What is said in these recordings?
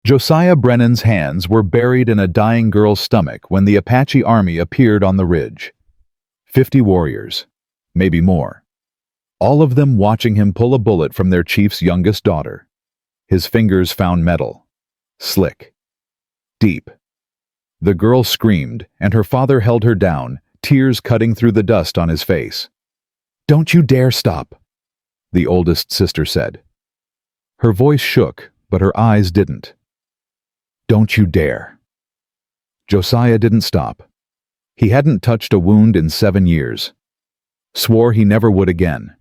Josiah Brennan's hands were buried in a dying girl's stomach when the Apache army appeared on the ridge. 50 warriors, maybe more. All of them watching him pull a bullet from their chief's youngest daughter. His fingers found metal. Slick. Deep. The girl screamed, and her father held her down, tears cutting through the dust on his face. "Don't you dare stop," the oldest sister said. Her voice shook, but her eyes didn't. "Don't you dare." Josiah didn't stop. He hadn't touched a wound in 7 years. Swore he never would again.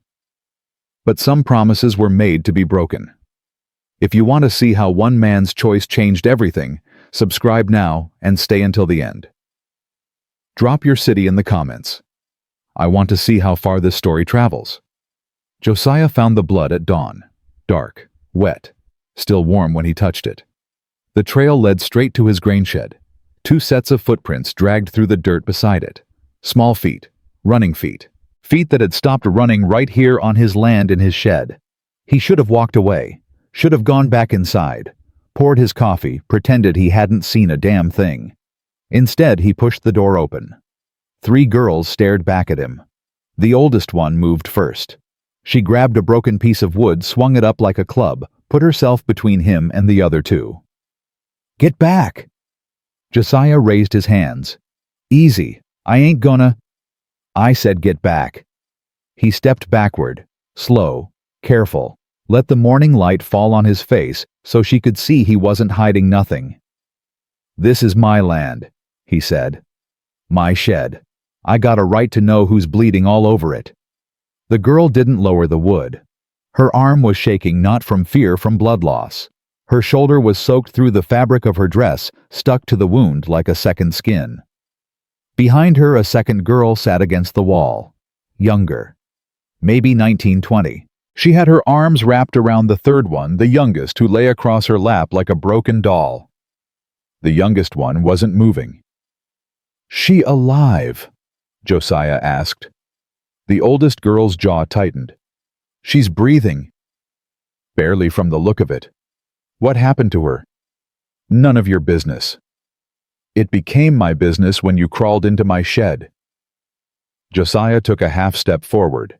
But some promises were made to be broken. If you want to see how one man's choice changed everything, subscribe now and stay until the end. Drop your city in the comments. I want to see how far this story travels. Josiah found the blood at dawn. Dark, wet, still warm when he touched it. The trail led straight to his grain shed. 2 sets of footprints dragged through the dirt beside it. Small feet, running feet. Feet that had stopped running right here on his land in his shed. He should have walked away, should have gone back inside, poured his coffee, pretended he hadn't seen a damn thing. Instead, he pushed the door open. 3 girls stared back at him. The oldest one moved first. She grabbed a broken piece of wood, swung it up like a club, put herself between him and the other 2. "Get back!" Josiah raised his hands. "Easy, I ain't gonna—" "I said get back." He stepped backward, slow, careful, let the morning light fall on his face so she could see he wasn't hiding nothing. "This is my land," he said. "My shed. I got a right to know who's bleeding all over it." The girl didn't lower the wood. Her arm was shaking not from fear, from blood loss. Her shoulder was soaked through the fabric of her dress, stuck to the wound like a second skin. Behind her, a second girl sat against the wall. Younger. Maybe 19-20. She had her arms wrapped around the third one, the youngest, who lay across her lap like a broken doll. The youngest one wasn't moving. "She alive?" Josiah asked. The oldest girl's jaw tightened. "She's breathing." "Barely from the look of it." "What happened to her?" "None of your business." "It became my business when you crawled into my shed." Josiah took a half step forward.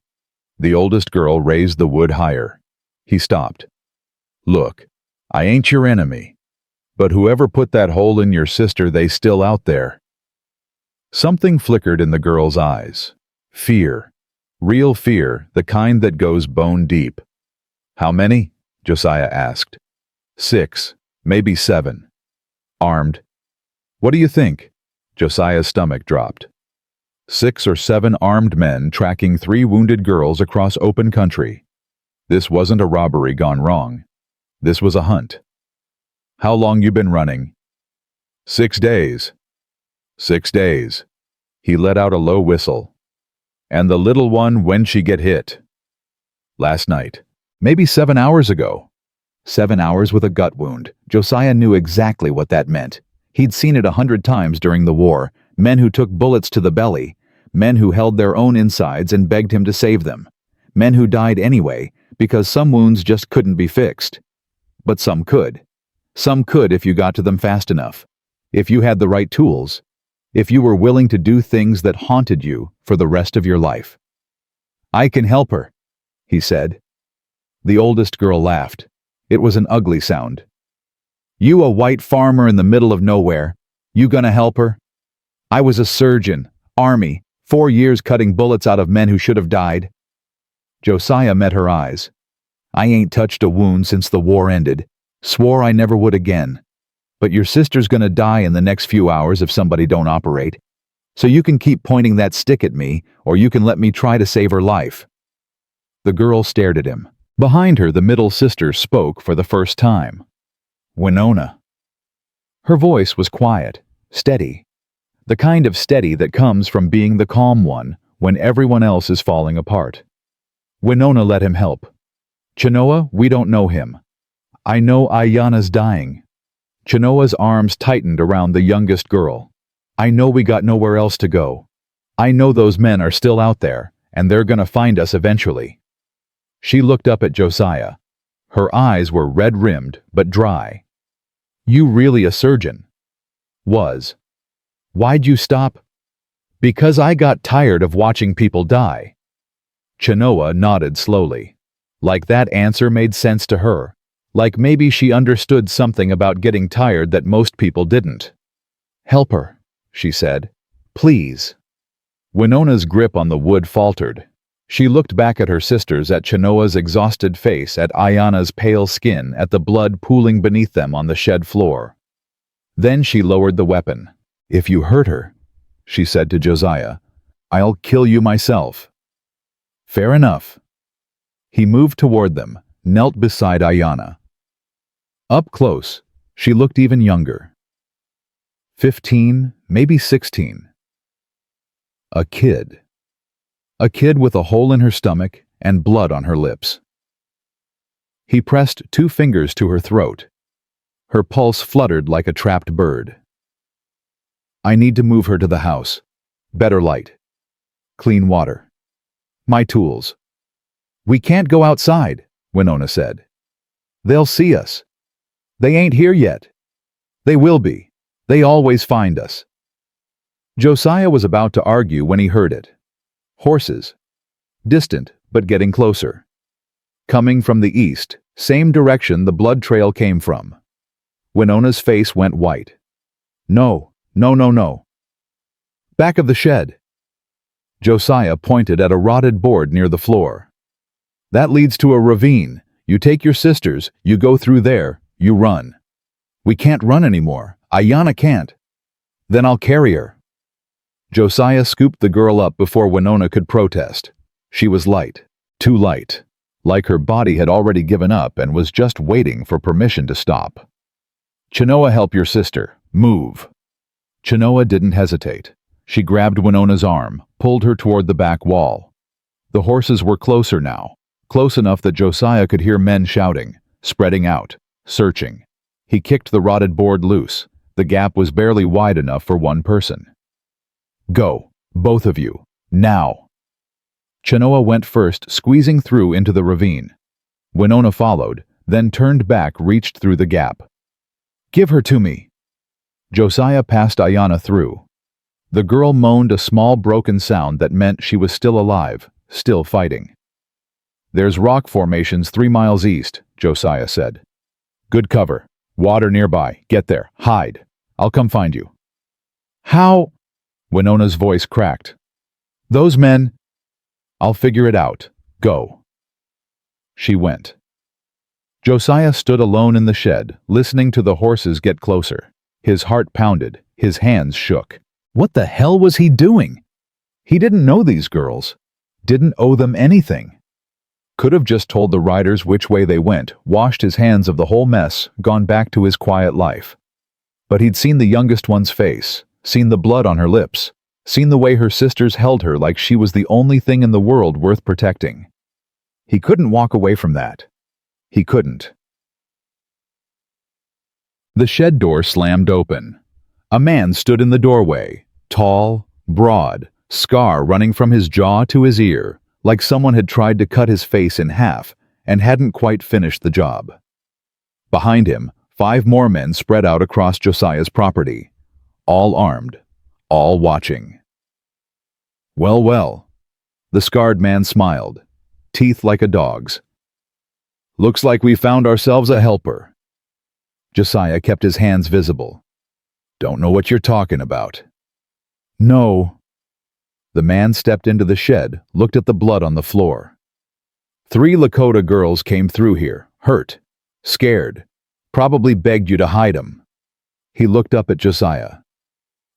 The oldest girl raised the wood higher. He stopped. "Look, I ain't your enemy. But whoever put that hole in your sister, they still out there." Something flickered in the girl's eyes. Fear. Real fear, the kind that goes bone deep. "How many?" Josiah asked. 6, maybe 7. "Armed?" "What do you think?" Josiah's stomach dropped. 6 or 7 armed men tracking 3 wounded girls across open country. This wasn't a robbery gone wrong. This was a hunt. "How long you been running?" 6 days. 6 days. He let out a low whistle. "And the little one, when she get hit?" "Last night. Maybe 7 hours ago." 7 hours with a gut wound. Josiah knew exactly what that meant. He'd seen it 100 times during the war. Men who took bullets to the belly. Men who held their own insides and begged him to save them. Men who died anyway, because some wounds just couldn't be fixed. But some could. Some could if you got to them fast enough. If you had the right tools. If you were willing to do things that haunted you for the rest of your life. "I can help her," he said. The oldest girl laughed. It was an ugly sound. "You a white farmer in the middle of nowhere. You gonna help her? I was a surgeon, army, 4 years cutting bullets out of men who should have died." Josiah met her eyes. "I ain't touched a wound since the war ended. Swore I never would again. But your sister's gonna die in the next few hours if somebody don't operate. So you can keep pointing that stick at me, or you can let me try to save her life." The girl stared at him. Behind her, the middle sister spoke for the first time. "Winona." Her voice was quiet, steady. The kind of steady that comes from being the calm one when everyone else is falling apart. "Winona let him help. Chenoa, we don't know him. I know Ayanna's dying." Chenoa's arms tightened around the youngest girl. "I know we got nowhere else to go. I know those men are still out there, and they're gonna find us eventually." She looked up at Josiah. Her eyes were red-rimmed but dry. You really a surgeon? Was. Why'd you stop? Because I got tired of watching people die. Chenoa nodded slowly. Like that answer made sense to her. Like maybe she understood something about getting tired that most people didn't. Help her, she said. Please. Winona's grip on the wood faltered. She looked back at her sisters, at Chenoa's exhausted face, at Ayana's pale skin, at the blood pooling beneath them on the shed floor. Then she lowered the weapon. If you hurt her, she said to Josiah, I'll kill you myself. Fair enough. He moved toward them, knelt beside Ayana. Up close, she looked even younger. 15, maybe 16. A kid. A kid with a hole in her stomach and blood on her lips. He pressed 2 fingers to her throat. Her pulse fluttered like a trapped bird. I need to move her to the house. Better light. Clean water. My tools. We can't go outside, Winona said. They'll see us. They ain't here yet. They will be. They always find us. Josiah was about to argue when he heard it. Horses. Distant, but getting closer. Coming from the east, same direction the blood trail came from. Winona's face went white. No, no, no, no. Back of the shed. Josiah pointed at a rotted board near the floor. That leads to a ravine. You take your sisters, you go through there, you run. We can't run anymore. Ayana can't. Then I'll carry her. Josiah scooped the girl up before Winona could protest. She was light. Too light. Like her body had already given up and was just waiting for permission to stop. Chenoa, help your sister. Move. Chenoa didn't hesitate. She grabbed Winona's arm, pulled her toward the back wall. The horses were closer now, close enough that Josiah could hear men shouting, spreading out, searching. He kicked the rotted board loose. The gap was barely wide enough for one person. Go, both of you, now. Chenoa went first, squeezing through into the ravine. Winona followed, then turned back, reached through the gap. Give her to me. Josiah passed Ayana through. The girl moaned a small broken sound that meant she was still alive, still fighting. There's rock formations 3 miles east, Josiah said. Good cover. Water nearby. Get there. Hide. I'll come find you. How? Winona's voice cracked. Those men. I'll figure it out. Go. She went. Josiah stood alone in the shed, listening to the horses get closer. His heart pounded. His hands shook. What the hell was he doing? He didn't know these girls. Didn't owe them anything. Could have just told the riders which way they went, washed his hands of the whole mess, gone back to his quiet life. But he'd seen the youngest one's face, seen the blood on her lips, seen the way her sisters held her like she was the only thing in the world worth protecting. He couldn't walk away from that. He couldn't. The shed door slammed open. A man stood in the doorway, tall, broad, scar running from his jaw to his ear, like someone had tried to cut his face in half and hadn't quite finished the job. Behind him, 5 more men spread out across Josiah's property, all armed, all watching. Well, well, the scarred man smiled, teeth like a dog's. Looks like we found ourselves a helper. Josiah kept his hands visible. Don't know what you're talking about. No. The man stepped into the shed, looked at the blood on the floor. 3 Lakota girls came through here, hurt, scared, probably begged you to hide 'em. He looked up at Josiah.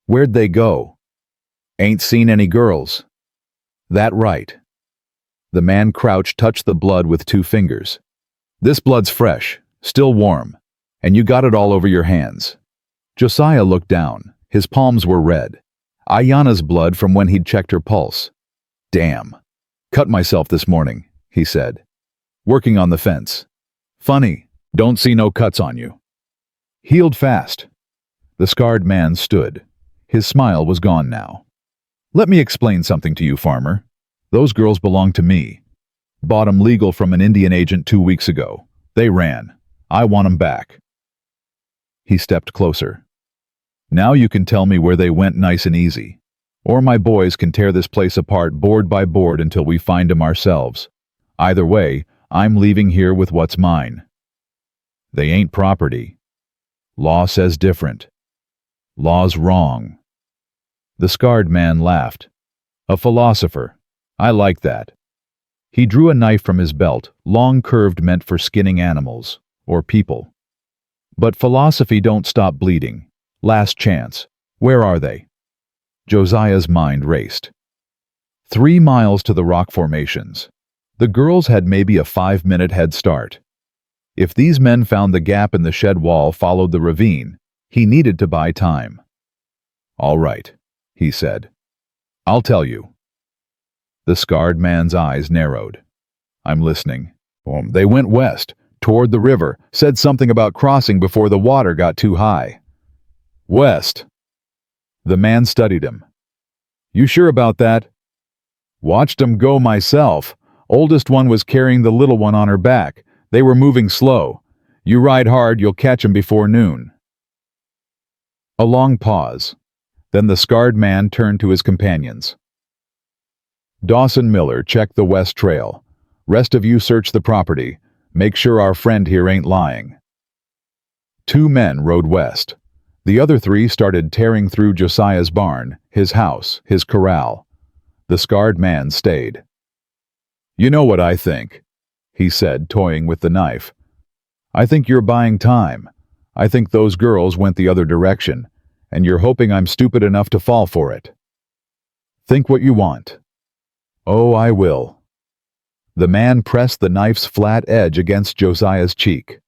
Where'd they go? Ain't seen any girls. That right. The man crouched, touched the blood with 2 fingers. This blood's fresh, still warm, and you got it all over your hands. Josiah looked down. His palms were red. Ayana's blood from when he'd checked her pulse. Damn. Cut myself this morning, he said. Working on the fence. Funny, don't see no cuts on you. Healed fast. The scarred man stood. His smile was gone now. Let me explain something to you, farmer. Those girls belong to me. Bought 'em legal from an Indian agent 2 weeks ago. They ran. I want 'em back. He stepped closer. Now you can tell me where they went nice and easy. Or my boys can tear this place apart board by board until we find them ourselves. Either way, I'm leaving here with what's mine. They ain't property. Law says different. Law's wrong. The scarred man laughed. A philosopher. I like that. He drew a knife from his belt, long curved, meant for skinning animals, or people. But philosophy don't stop bleeding. Last chance. Where are they? Josiah's mind raced. 3 miles to the rock formations. The girls had maybe a 5-minute head start. If these men found the gap in the shed wall followed the ravine, he needed to buy time. All right, he said. I'll tell you. The scarred man's eyes narrowed. I'm listening. They went west, toward the river, said something about crossing before the water got too high. West. The man studied him. You sure about that? Watched 'em go myself. Oldest one was carrying the little one on her back. They were moving slow. You ride hard, you'll catch 'em before noon. A long pause. Then the scarred man turned to his companions. Dawson Miller, check the west trail. Rest of you search the property. Make sure our friend here ain't lying. 2 men rode west. The other 3 started tearing through Josiah's barn, his house, his corral. The scarred man stayed. You know what I think, he said, toying with the knife. I think you're buying time. I think those girls went the other direction, and you're hoping I'm stupid enough to fall for it. Think what you want. Oh, I will. The man pressed the knife's flat edge against Josiah's cheek.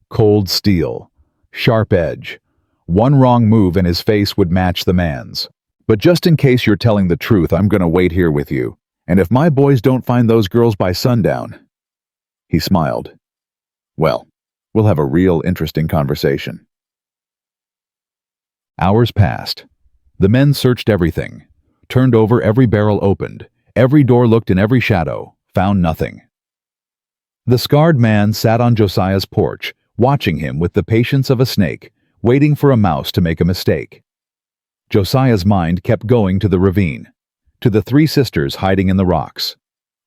Cold steel. Sharp edge. One wrong move and his face would match the man's. But just in case you're telling the truth, I'm gonna wait here with you. And if my boys don't find those girls by sundown... He smiled. Well, we'll have a real interesting conversation. Hours passed. The men searched everything. Turned over every barrel opened. Every door looked in every shadow. Found nothing. The scarred man sat on Josiah's porch, watching him with the patience of a snake, waiting for a mouse to make a mistake. Josiah's mind kept going to the ravine, to the 3 sisters hiding in the rocks,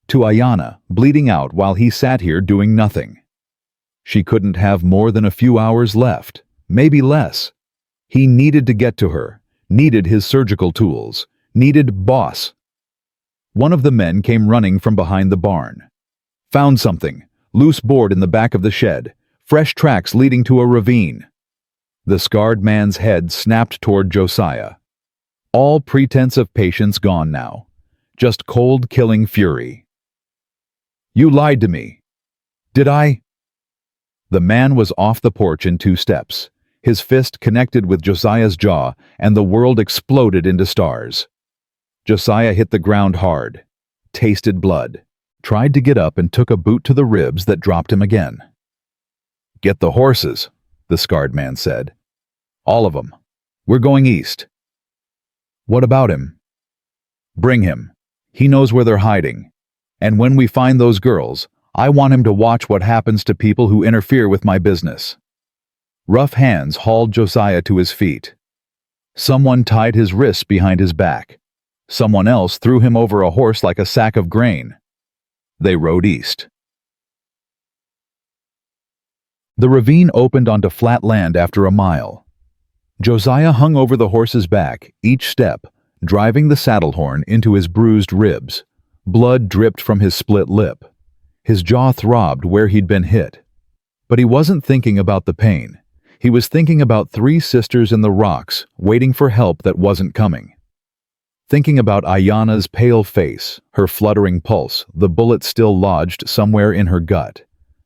to Ayanna bleeding out while he sat here doing nothing. She couldn't have more than a few hours left, maybe less. He needed to get to her, needed his surgical tools, needed boss. One of the men came running from behind the barn. Found something, loose board in the back of the shed, fresh tracks leading to a ravine. The scarred man's head snapped toward Josiah. All pretense of patience gone now. Just cold, killing fury. You lied to me. Did I? The man was off the porch in 2 steps. His fist connected with Josiah's jaw, and the world exploded into stars. Josiah hit the ground hard, tasted blood, tried to get up and took a boot to the ribs that dropped him again. Get the horses, the scarred man said. All of them. We're going east. What about him? Bring him. He knows where they're hiding. And when we find those girls, I want him to watch what happens to people who interfere with my business. Rough hands hauled Josiah to his feet. Someone tied his wrists behind his back. Someone else threw him over a horse like a sack of grain. They rode east. The ravine opened onto flat land after a mile. Josiah hung over the horse's back, each step, driving the saddle horn into his bruised ribs. Blood dripped from his split lip. His jaw throbbed where he'd been hit. But he wasn't thinking about the pain. He was thinking about 3 sisters in the rocks, waiting for help that wasn't coming. Thinking about Ayanna's pale face, her fluttering pulse, the bullet still lodged somewhere in her gut.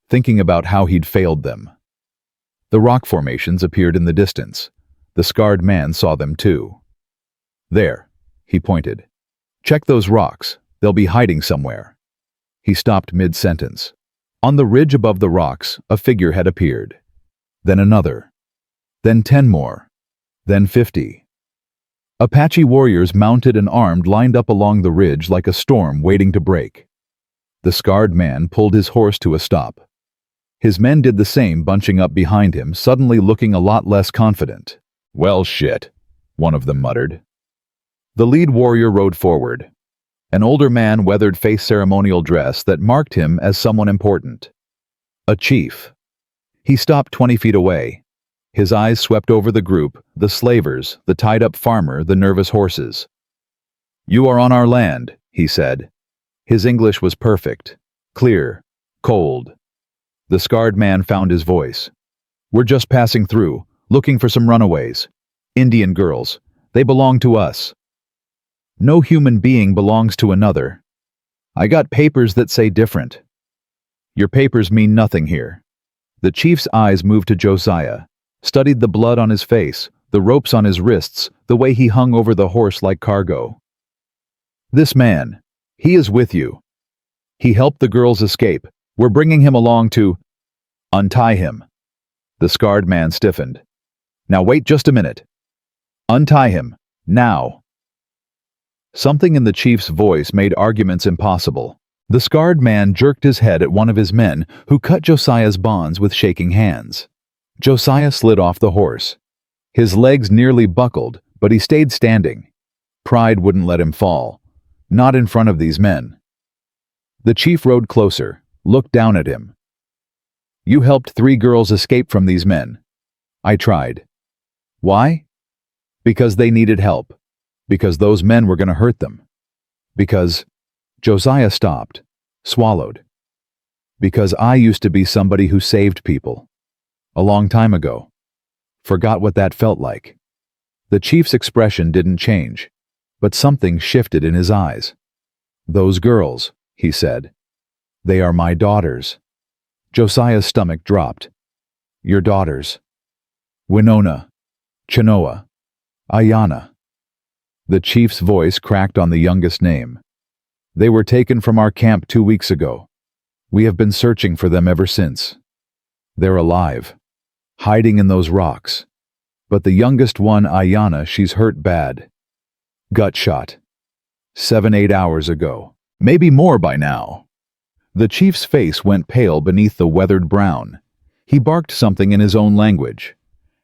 Thinking about how he'd failed them. The rock formations appeared in the distance. The scarred man saw them too. There, he pointed. Check those rocks. They'll be hiding somewhere. He stopped mid-sentence. On the ridge above the rocks, a figure had appeared. Then another. Then 10 more. Then 50. Apache warriors mounted and armed lined up along the ridge like a storm waiting to break. The scarred man pulled his horse to a stop. His men did the same, bunching up behind him, suddenly looking a lot less confident. "Well, shit," one of them muttered. The lead warrior rode forward. An older man, weathered face, ceremonial dress that marked him as someone important. A chief. He stopped 20 feet away. His eyes swept over the group, the slavers, the tied-up farmer, the nervous horses. "You are on our land," he said. His English was perfect, clear, cold. The scarred man found his voice. "We're just passing through, looking for some runaways. Indian girls. They belong to us." "No human being belongs to another. I got papers that say different." "Your papers mean nothing here." The chief's eyes moved to Josiah, studied the blood on his face, the ropes on his wrists, the way he hung over the horse like cargo. "This man, he is with you. He helped the girls escape. We're bringing him along to—" "Untie him." The scarred man stiffened. "Now wait just a minute. Untie him, now." Something in the chief's voice made arguments impossible. The scarred man jerked his head at one of his men, who cut Josiah's bonds with shaking hands. Josiah slid off the horse. His legs nearly buckled, but he stayed standing. Pride wouldn't let him fall. Not in front of these men. The chief rode closer, looked down at him. "You helped 3 girls escape from these men." "I tried." "Why?" "Because they needed help. Because those men were going to hurt them. Because—" Josiah stopped, swallowed. "Because I used to be somebody who saved people. A long time ago. Forgot what that felt like." The chief's expression didn't change, but something shifted in his eyes. "Those girls," he said. "They are my daughters." Josiah's stomach dropped. "Your daughters. Winona, Chenoa, Ayanna." The chief's voice cracked on the youngest name. "They were taken from our camp 2 weeks ago. We have been searching for them ever since. They're alive, hiding in those rocks. But the youngest one, Ayanna, she's hurt bad. Gut shot. 7-8 hours ago. Maybe more by now." The chief's face went pale beneath the weathered brown. He barked something in his own language.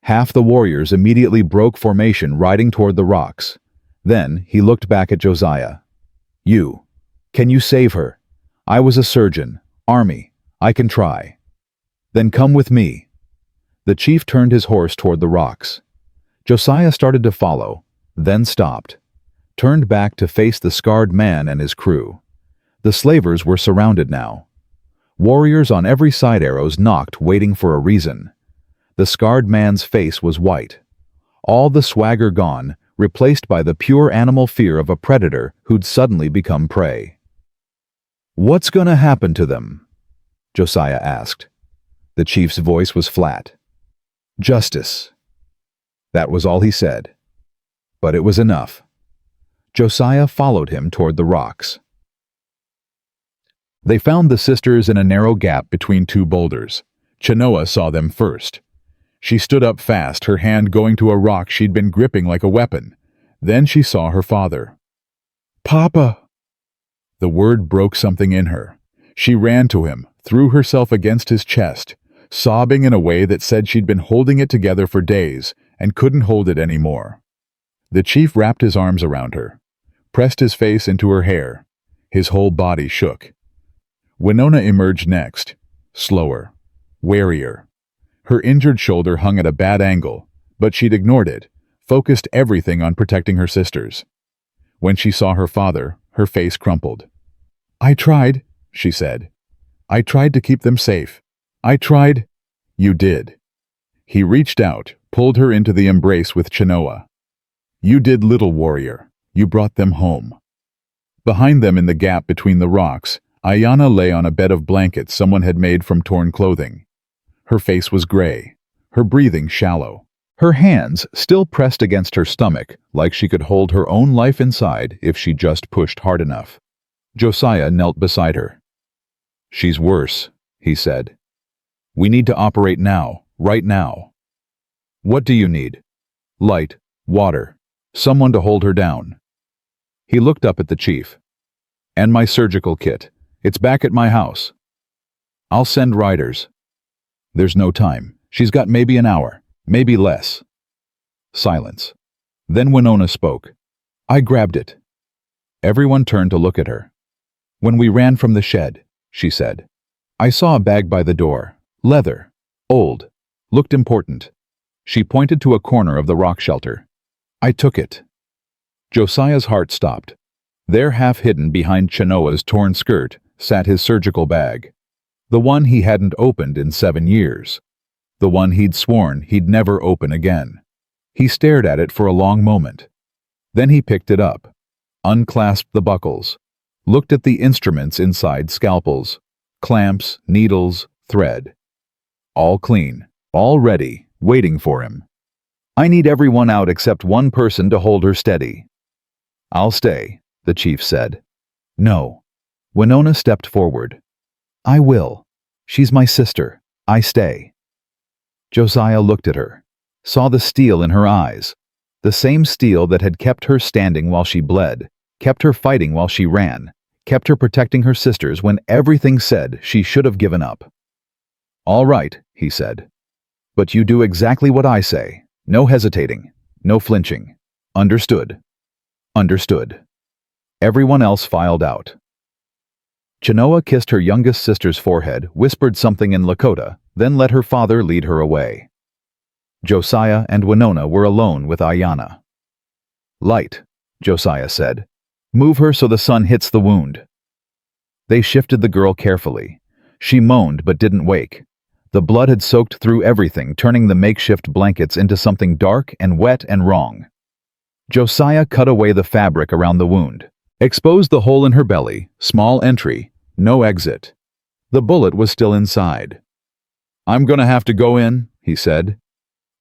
Half the warriors immediately broke formation, riding toward the rocks. Then he looked back at Josiah. "You. Can you save her? I was a surgeon. Army. I can try." "Then come with me." The chief turned his horse toward the rocks. Josiah started to follow, then stopped, turned back to face the scarred man and his crew. The slavers were surrounded now. Warriors on every side, arrows knocked, waiting for a reason. The scarred man's face was white. All the swagger gone, replaced by the pure animal fear of a predator who'd suddenly become prey. "What's gonna happen to them?" Josiah asked. The chief's voice was flat. "Justice." That was all he said. But it was enough. Josiah followed him toward the rocks. They found the sisters in a narrow gap between 2 boulders. Chenoa saw them first. She stood up fast, her hand going to a rock she'd been gripping like a weapon. Then she saw her father. "Papa!" The word broke something in her. She ran to him, threw herself against his chest, sobbing in a way that said she'd been holding it together for days and couldn't hold it anymore. The chief wrapped his arms around her, pressed his face into her hair. His whole body shook. Winona emerged next, slower, warier. Her injured shoulder hung at a bad angle, but she'd ignored it, focused everything on protecting her sisters. When she saw her father, her face crumpled. "I tried," she said. "I tried to keep them safe. I tried—" "You did." He reached out, pulled her into the embrace with Chenoa. "You did, little warrior. You brought them home." Behind them in the gap between the rocks, Ayanna lay on a bed of blankets someone had made from torn clothing. Her face was gray, her breathing shallow. Her hands still pressed against her stomach, like she could hold her own life inside if she just pushed hard enough. Josiah knelt beside her. "She's worse," he said. "We need to operate now, right now." "What do you need?" "Light, water, someone to hold her down." He looked up at the chief. "And my surgical kit. It's back at my house." "I'll send riders." There's no time. She's got maybe an hour, maybe less. Silence. Then Winona spoke. I grabbed it. Everyone turned to look at her. When we ran from the shed, she said. I saw a bag by the door. Leather. Old. Looked important. She pointed to a corner of the rock shelter. I took it. Josiah's heart stopped. There, half hidden behind Chenoa's torn skirt, sat his surgical bag. The one he hadn't opened in 7 years. The one he'd sworn he'd never open again. He stared at it for a long moment. Then he picked it up, unclasped the buckles, looked at the instruments inside: scalpels, clamps, needles, thread. All clean, all ready, waiting for him. I need everyone out except one person to hold her steady. I'll stay, the chief said. No. Winona stepped forward. I will. She's my sister. I stay. Josiah looked at her, saw the steel in her eyes, the same steel that had kept her standing while she bled, kept her fighting while she ran, kept her protecting her sisters when everything said she should have given up. All right, he said. But you do exactly what I say. No hesitating, no flinching. Understood. Understood. Everyone else filed out. Chenoa kissed her youngest sister's forehead, whispered something in Lakota, then let her father lead her away. Josiah and Winona were alone with Ayanna. Light, Josiah said. Move her so the sun hits the wound. They shifted the girl carefully. She moaned but didn't wake. The blood had soaked through everything, turning the makeshift blankets into something dark and wet and wrong. Josiah cut away the fabric around the wound, exposed the hole in her belly, small entry, no exit. The bullet was still inside. I'm gonna have to go in, he said.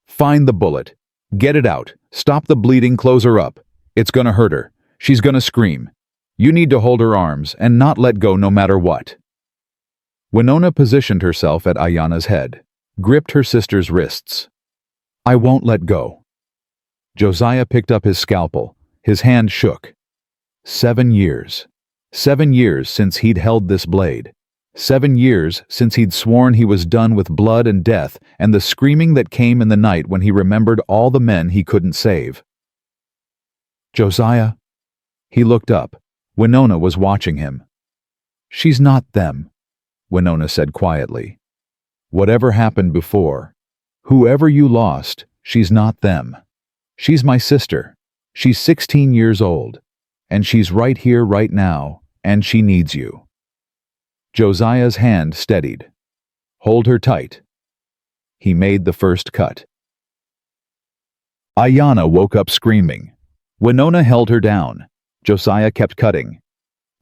Find the bullet. Get it out. Stop the bleeding, close her up. It's gonna hurt her. She's gonna scream. You need to hold her arms and not let go no matter what. Winona positioned herself at Ayanna's head, gripped her sister's wrists. I won't let go. Josiah picked up his scalpel. His hand shook. 7 years. 7 years since he'd held this blade. 7 years since he'd sworn he was done with blood and death and the screaming that came in the night when he remembered all the men he couldn't save. Josiah. He looked up. Winona was watching him. She's not them, Winona said quietly. Whatever happened before, whoever you lost, she's not them. She's my sister. She's 16 years old, and she's right here right now, and she needs you. Josiah's hand steadied. Hold her tight. He made the first cut. Ayanna woke up screaming. Winona held her down. Josiah kept cutting.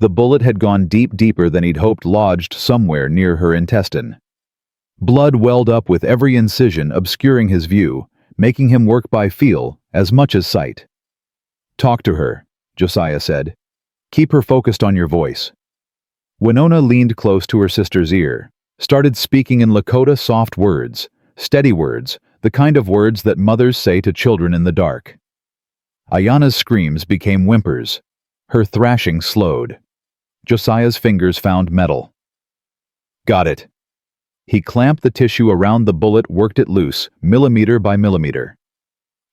The bullet had gone deeper than he'd hoped, lodged somewhere near her intestine. Blood welled up with every incision, obscuring his view, making him work by feel as much as sight. Talk to her, Josiah said. Keep her focused on your voice. Winona leaned close to her sister's ear, started speaking in Lakota soft words, steady words, the kind of words that mothers say to children in the dark. Ayanna's screams became whimpers. Her thrashing slowed. Josiah's fingers found metal. Got it. He clamped the tissue around the bullet, worked it loose, millimeter by millimeter.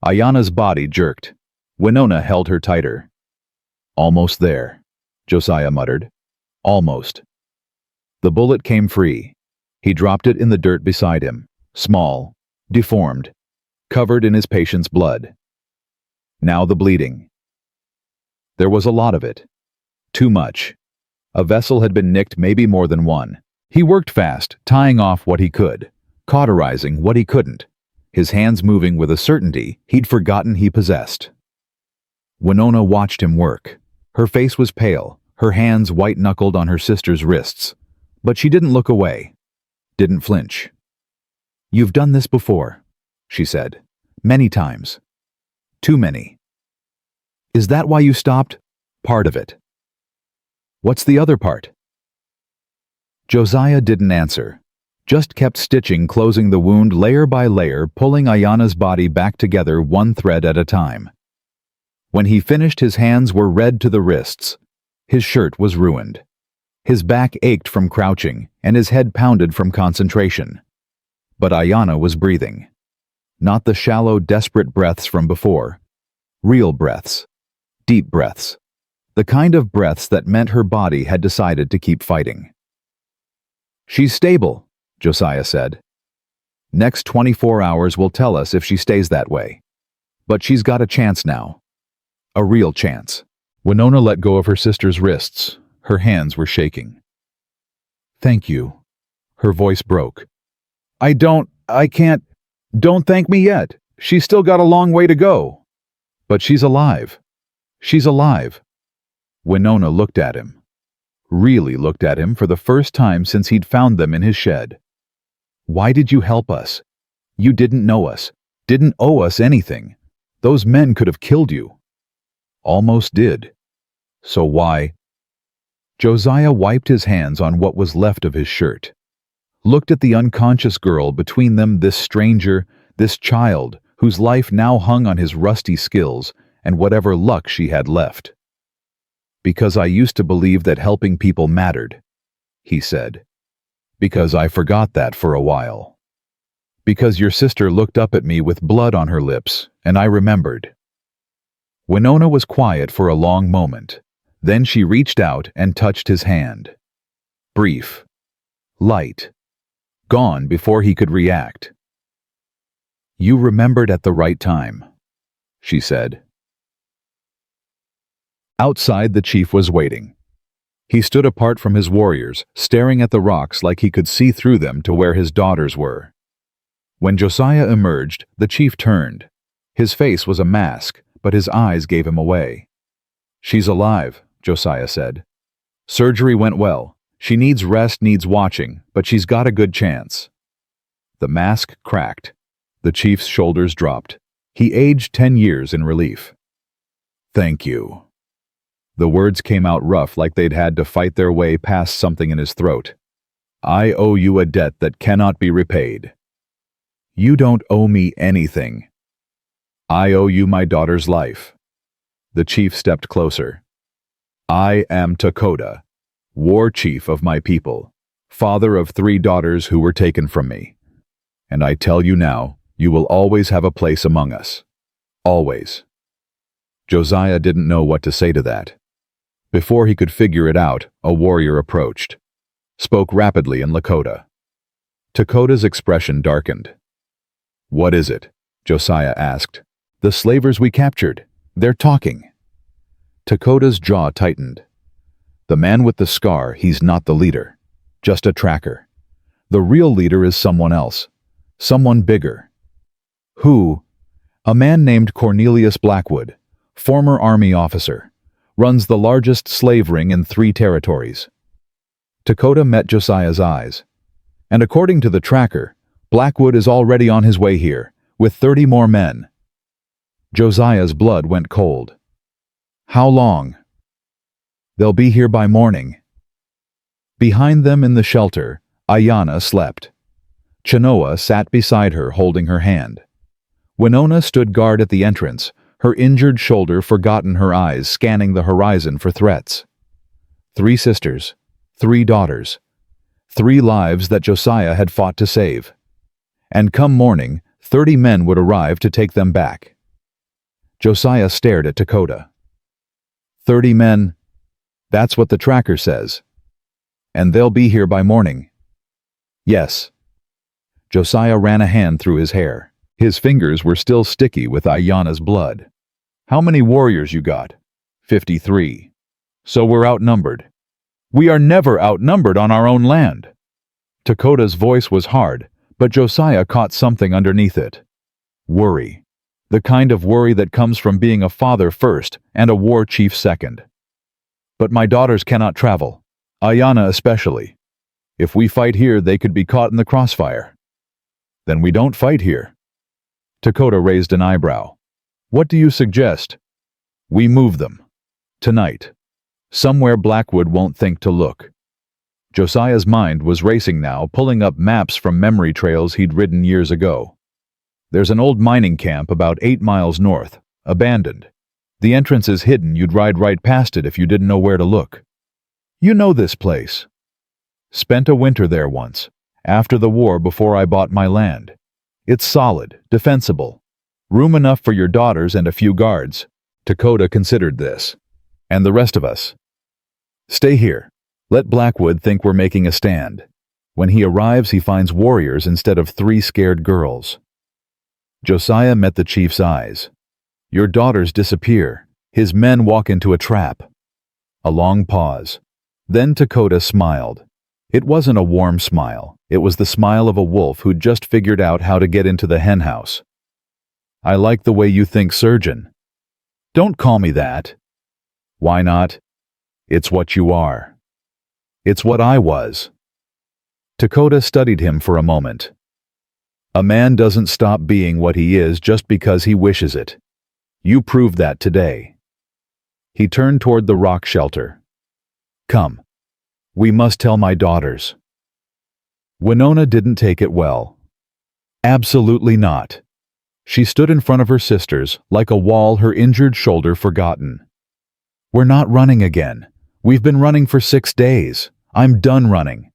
Ayanna's body jerked. Winona held her tighter. Almost there, Josiah muttered. Almost. The bullet came free. He dropped it in the dirt beside him, small, deformed, covered in his patient's blood. Now the bleeding. There was a lot of it. Too much. A vessel had been nicked, maybe more than one. He worked fast, tying off what he could, cauterizing what he couldn't, his hands moving with a certainty he'd forgotten he possessed. Winona watched him work. Her face was pale, her hands white-knuckled on her sister's wrists. But she didn't look away, didn't flinch. You've done this before, she said. Many times. Too many. Is that why you stopped? Part of it. What's the other part? Josiah didn't answer, just kept stitching, closing the wound layer by layer, pulling Ayanna's body back together one thread at a time. When he finished, his hands were red to the wrists. His shirt was ruined. His back ached from crouching, and his head pounded from concentration. But Ayanna was breathing. Not the shallow, desperate breaths from before. Real breaths. Deep breaths. The kind of breaths that meant her body had decided to keep fighting. "She's stable," Josiah said. "Next 24 hours will tell us if she stays that way. But she's got a chance now. A real chance." Winona let go of her sister's wrists. Her hands were shaking. "Thank you." Her voice broke. I can't. Don't thank me yet. She's still got a long way to go." "But she's alive. She's alive." Winona looked at him. Really looked at him for the first time since he'd found them in his shed. "Why did you help us? You didn't know us. Didn't owe us anything. Those men could have killed you." "Almost did. So why?" Josiah wiped his hands on what was left of his shirt. Looked at the unconscious girl between them, this stranger, this child, whose life now hung on his rusty skills and whatever luck she had left. "Because I used to believe that helping people mattered," he said. "Because I forgot that for a while. Because your sister looked up at me with blood on her lips, and I remembered." Winona was quiet for a long moment. Then she reached out and touched his hand. Brief. Light. Gone before he could react. "You remembered at the right time," she said. Outside, the chief was waiting. He stood apart from his warriors, staring at the rocks like he could see through them to where his daughters were. When Josiah emerged, the chief turned. His face was a mask, but his eyes gave him away. "She's alive," Josiah said. "Surgery went well. She needs rest, needs watching, but she's got a good chance." The mask cracked. The chief's shoulders dropped. He aged 10 years in relief. "Thank you." The words came out rough, like they'd had to fight their way past something in his throat. "I owe you a debt that cannot be repaid." "You don't owe me anything." "I owe you my daughter's life." The chief stepped closer. "I am Lakota, war chief of my people, father of 3 daughters who were taken from me. And I tell you now, you will always have a place among us. Always." Josiah didn't know what to say to that. Before he could figure it out, a warrior approached. Spoke rapidly in Lakota. Dakota's expression darkened. "What is it?" Josiah asked. "The slavers we captured. They're talking." Dakota's jaw tightened. "The man with the scar, he's not the leader. Just a tracker. The real leader is someone else. Someone bigger." "Who?" "A man named Cornelius Blackwood, former army officer. Runs the largest slave ring in 3 territories." Lakota met Josiah's eyes. "And according to the tracker, Blackwood is already on his way here, with 30 more men." Josiah's blood went cold. "How long?" "They'll be here by morning." Behind them in the shelter, Ayanna slept. Chenoa sat beside her, holding her hand. Winona stood guard at the entrance, her injured shoulder forgotten, her eyes scanning the horizon for threats. 3 sisters, 3 daughters, 3 lives that Josiah had fought to save. And come morning, 30 men would arrive to take them back. Josiah stared at Lakota. 30 men, that's what the tracker says. And they'll be here by morning. Yes. Josiah ran a hand through his hair. His fingers were still sticky with Ayanna's blood. How many warriors you got? 53. So we're outnumbered. We are never outnumbered on our own land. Dakota's voice was hard, but Josiah caught something underneath it. Worry. The kind of worry that comes from being a father first and a war chief second. But my daughters cannot travel, Ayanna especially. If we fight here, they could be caught in the crossfire. Then we don't fight here. Lakota raised an eyebrow. What do you suggest? We move them. Tonight. Somewhere Blackwood won't think to look. Josiah's mind was racing now, pulling up maps from memory trails he'd ridden years ago. There's an old mining camp about 8 miles north, abandoned. The entrance is hidden, you'd ride right past it if you didn't know where to look. You know this place. Spent a winter there once, After the war, before I bought my land. It's solid, defensible. Room enough for your daughters and a few guards. Lakota considered this. And the rest of us. Stay here. Let Blackwood think we're making a stand. When he arrives, he finds warriors instead of 3 scared girls. Josiah met the chief's eyes. Your daughters disappear. His men walk into a trap. A long pause. Then Lakota smiled. It wasn't a warm smile. It was the smile of a wolf who'd just figured out how to get into the henhouse. I like the way you think, surgeon. Don't call me that. Why not? It's what you are. It's what I was. Lakota studied him for a moment. A man doesn't stop being what he is just because he wishes it. You proved that today. He turned toward the rock shelter. Come. We must tell my daughters. Winona didn't take it well. Absolutely not. She stood in front of her sisters, like a wall, her injured shoulder forgotten. We're not running again. We've been running for 6 days. I'm done running.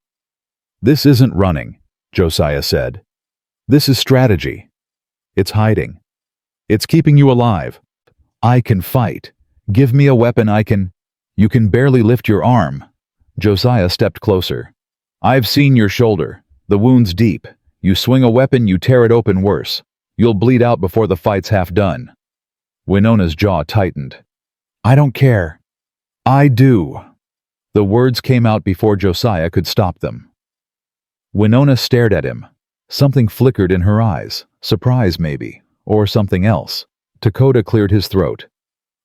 This isn't running, Josiah said. This is strategy. It's hiding. It's keeping you alive. I can fight. Give me a weapon I can... You can barely lift your arm. Josiah stepped closer. I've seen your shoulder. The wound's deep. You swing a weapon, you tear it open worse. You'll bleed out before the fight's half done. Winona's jaw tightened. I don't care. I do. The words came out before Josiah could stop them. Winona stared at him. Something flickered in her eyes. Surprise, maybe. Or something else. Lakota cleared his throat.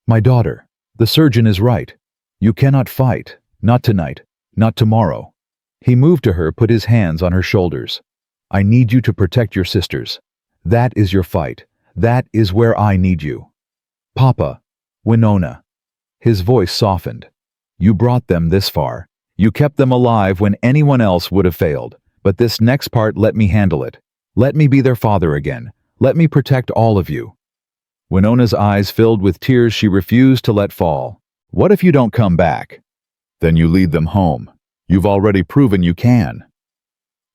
My daughter, the surgeon is right. You cannot fight. Not tonight. Not tomorrow. He moved to her, put his hands on her shoulders. I need you to protect your sisters. That is your fight. That is where I need you. Papa, Winona. His voice softened. You brought them this far. You kept them alive when anyone else would have failed. But this next part, let me handle it. Let me be their father again. Let me protect all of you. Winona's eyes filled with tears she refused to let fall. What if you don't come back? Then you lead them home. You've already proven you can.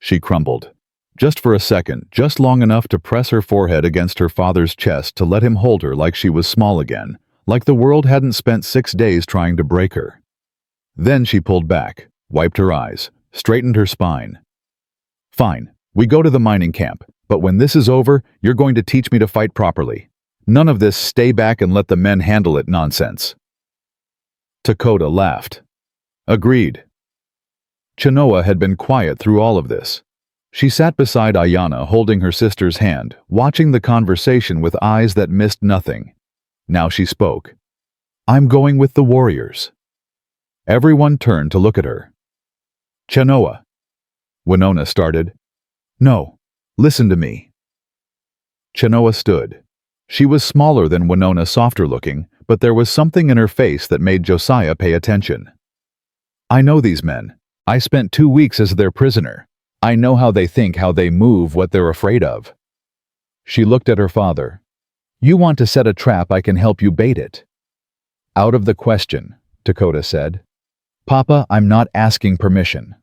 She crumbled. Just for a second, just long enough to press her forehead against her father's chest to let him hold her like she was small again, like the world hadn't spent 6 days trying to break her. Then she pulled back, wiped her eyes, straightened her spine. Fine, we go to the mining camp, but when this is over, you're going to teach me to fight properly. None of this stay back and let the men handle it nonsense. Lakota laughed. Agreed. Chenoa had been quiet through all of this. She sat beside Ayanna, holding her sister's hand, watching the conversation with eyes that missed nothing. Now she spoke. I'm going with the warriors. Everyone turned to look at her. Chenoa. Winona started. No, listen to me. Chenoa stood. She was smaller than Winona, softer looking, but there was something in her face that made Josiah pay attention. I know these men. I spent 2 weeks as their prisoner. I know how they think, how they move, what they're afraid of. She looked at her father. You want to set a trap, I can help you bait it. Out of the question, Lakota said. Papa, I'm not asking permission.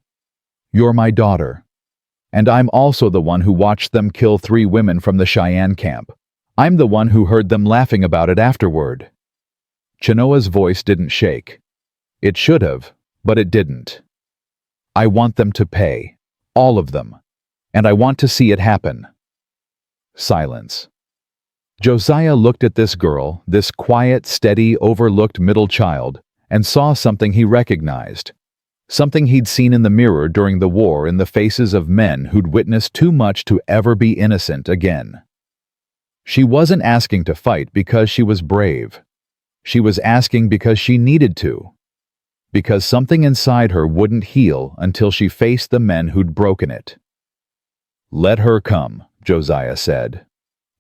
You're my daughter. And I'm also the one who watched them kill 3 women from the Cheyenne camp. I'm the one who heard them laughing about it afterward. Chenoa's voice didn't shake. It should have, but it didn't. I want them to pay. All of them. And I want to see it happen. Silence. Josiah looked at this girl, this quiet, steady, overlooked middle child, and saw something he recognized. Something he'd seen in the mirror during the war in the faces of men who'd witnessed too much to ever be innocent again. She wasn't asking to fight because she was brave. She was asking because she needed to. Because something inside her wouldn't heal until she faced the men who'd broken it. Let her come, Josiah said.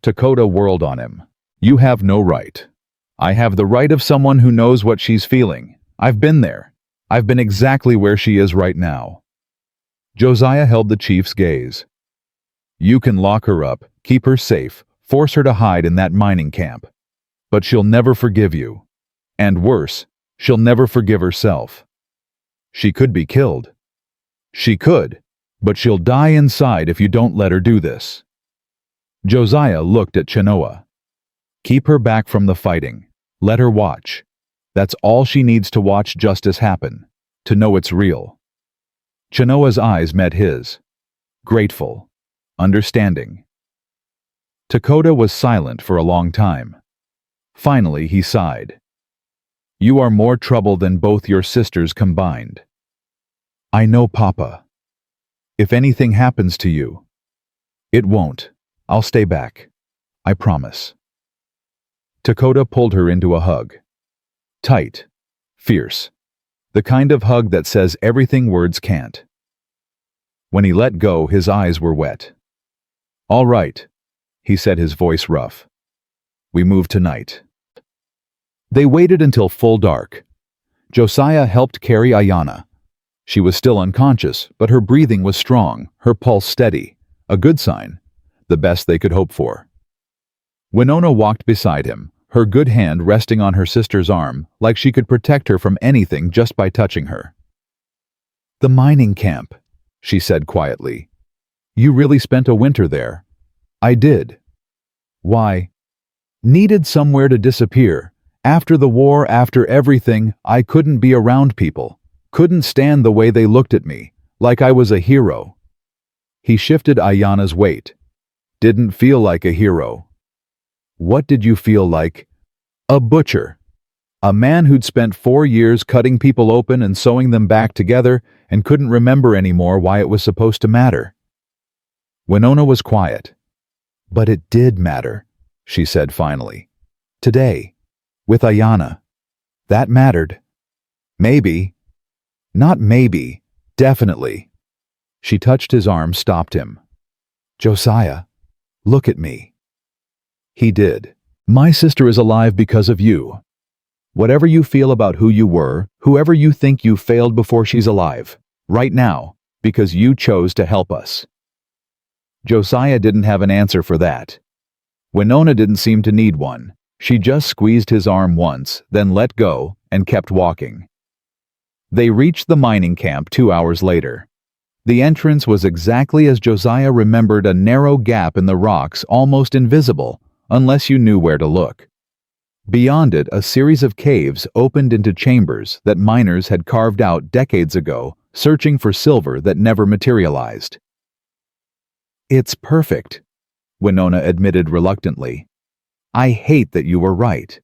Lakota whirled on him. You have no right. I have the right of someone who knows what she's feeling. I've been there. I've been exactly where she is right now. Josiah held the chief's gaze. You can lock her up, keep her safe, force her to hide in that mining camp. But she'll never forgive you. And worse, she'll never forgive herself. She could be killed. She could. But she'll die inside if you don't let her do this. Josiah looked at Chenoa. Keep her back from the fighting. Let her watch. That's all she needs to watch justice happen, to know it's real. Chenoa's eyes met his. Grateful. Understanding. Lakota was silent for a long time. Finally, he sighed. You are more trouble than both your sisters combined. I know, Papa. If anything happens to you, it won't. I'll stay back. I promise. Lakota pulled her into a hug. Tight. Fierce. The kind of hug that says everything words can't. When he let go, his eyes were wet. All right, he said, his voice rough. We move tonight. They waited until full dark. Josiah helped carry Ayanna. She was still unconscious, but her breathing was strong, her pulse steady. A good sign. The best they could hope for. Winona walked beside him, her good hand resting on her sister's arm, like she could protect her from anything just by touching her. The mining camp, she said quietly. You really spent a winter there. I did. Why? Needed somewhere to disappear. After the war, after everything, I couldn't be around people. Couldn't stand the way they looked at me, like I was a hero. He shifted Ayanna's weight. Didn't feel like a hero. What did you feel like? A butcher. A man who'd spent 4 years cutting people open and sewing them back together and couldn't remember anymore why it was supposed to matter. Winona was quiet. But it did matter, she said finally. Today, with Ayanna. That mattered. Maybe. Not maybe. Definitely. She touched his arm, stopped him. Josiah, look at me. He did. My sister is alive because of you. Whatever you feel about who you were, whoever you think you failed before, she's alive. Right now, because you chose to help us. Josiah didn't have an answer for that. Winona didn't seem to need one. She just squeezed his arm once, then let go, and kept walking. They reached the mining camp 2 hours later. The entrance was exactly as Josiah remembered, a narrow gap in the rocks, almost invisible, unless you knew where to look. Beyond it, a series of caves opened into chambers that miners had carved out decades ago, searching for silver that never materialized. It's perfect, Winona admitted reluctantly. I hate that you were right.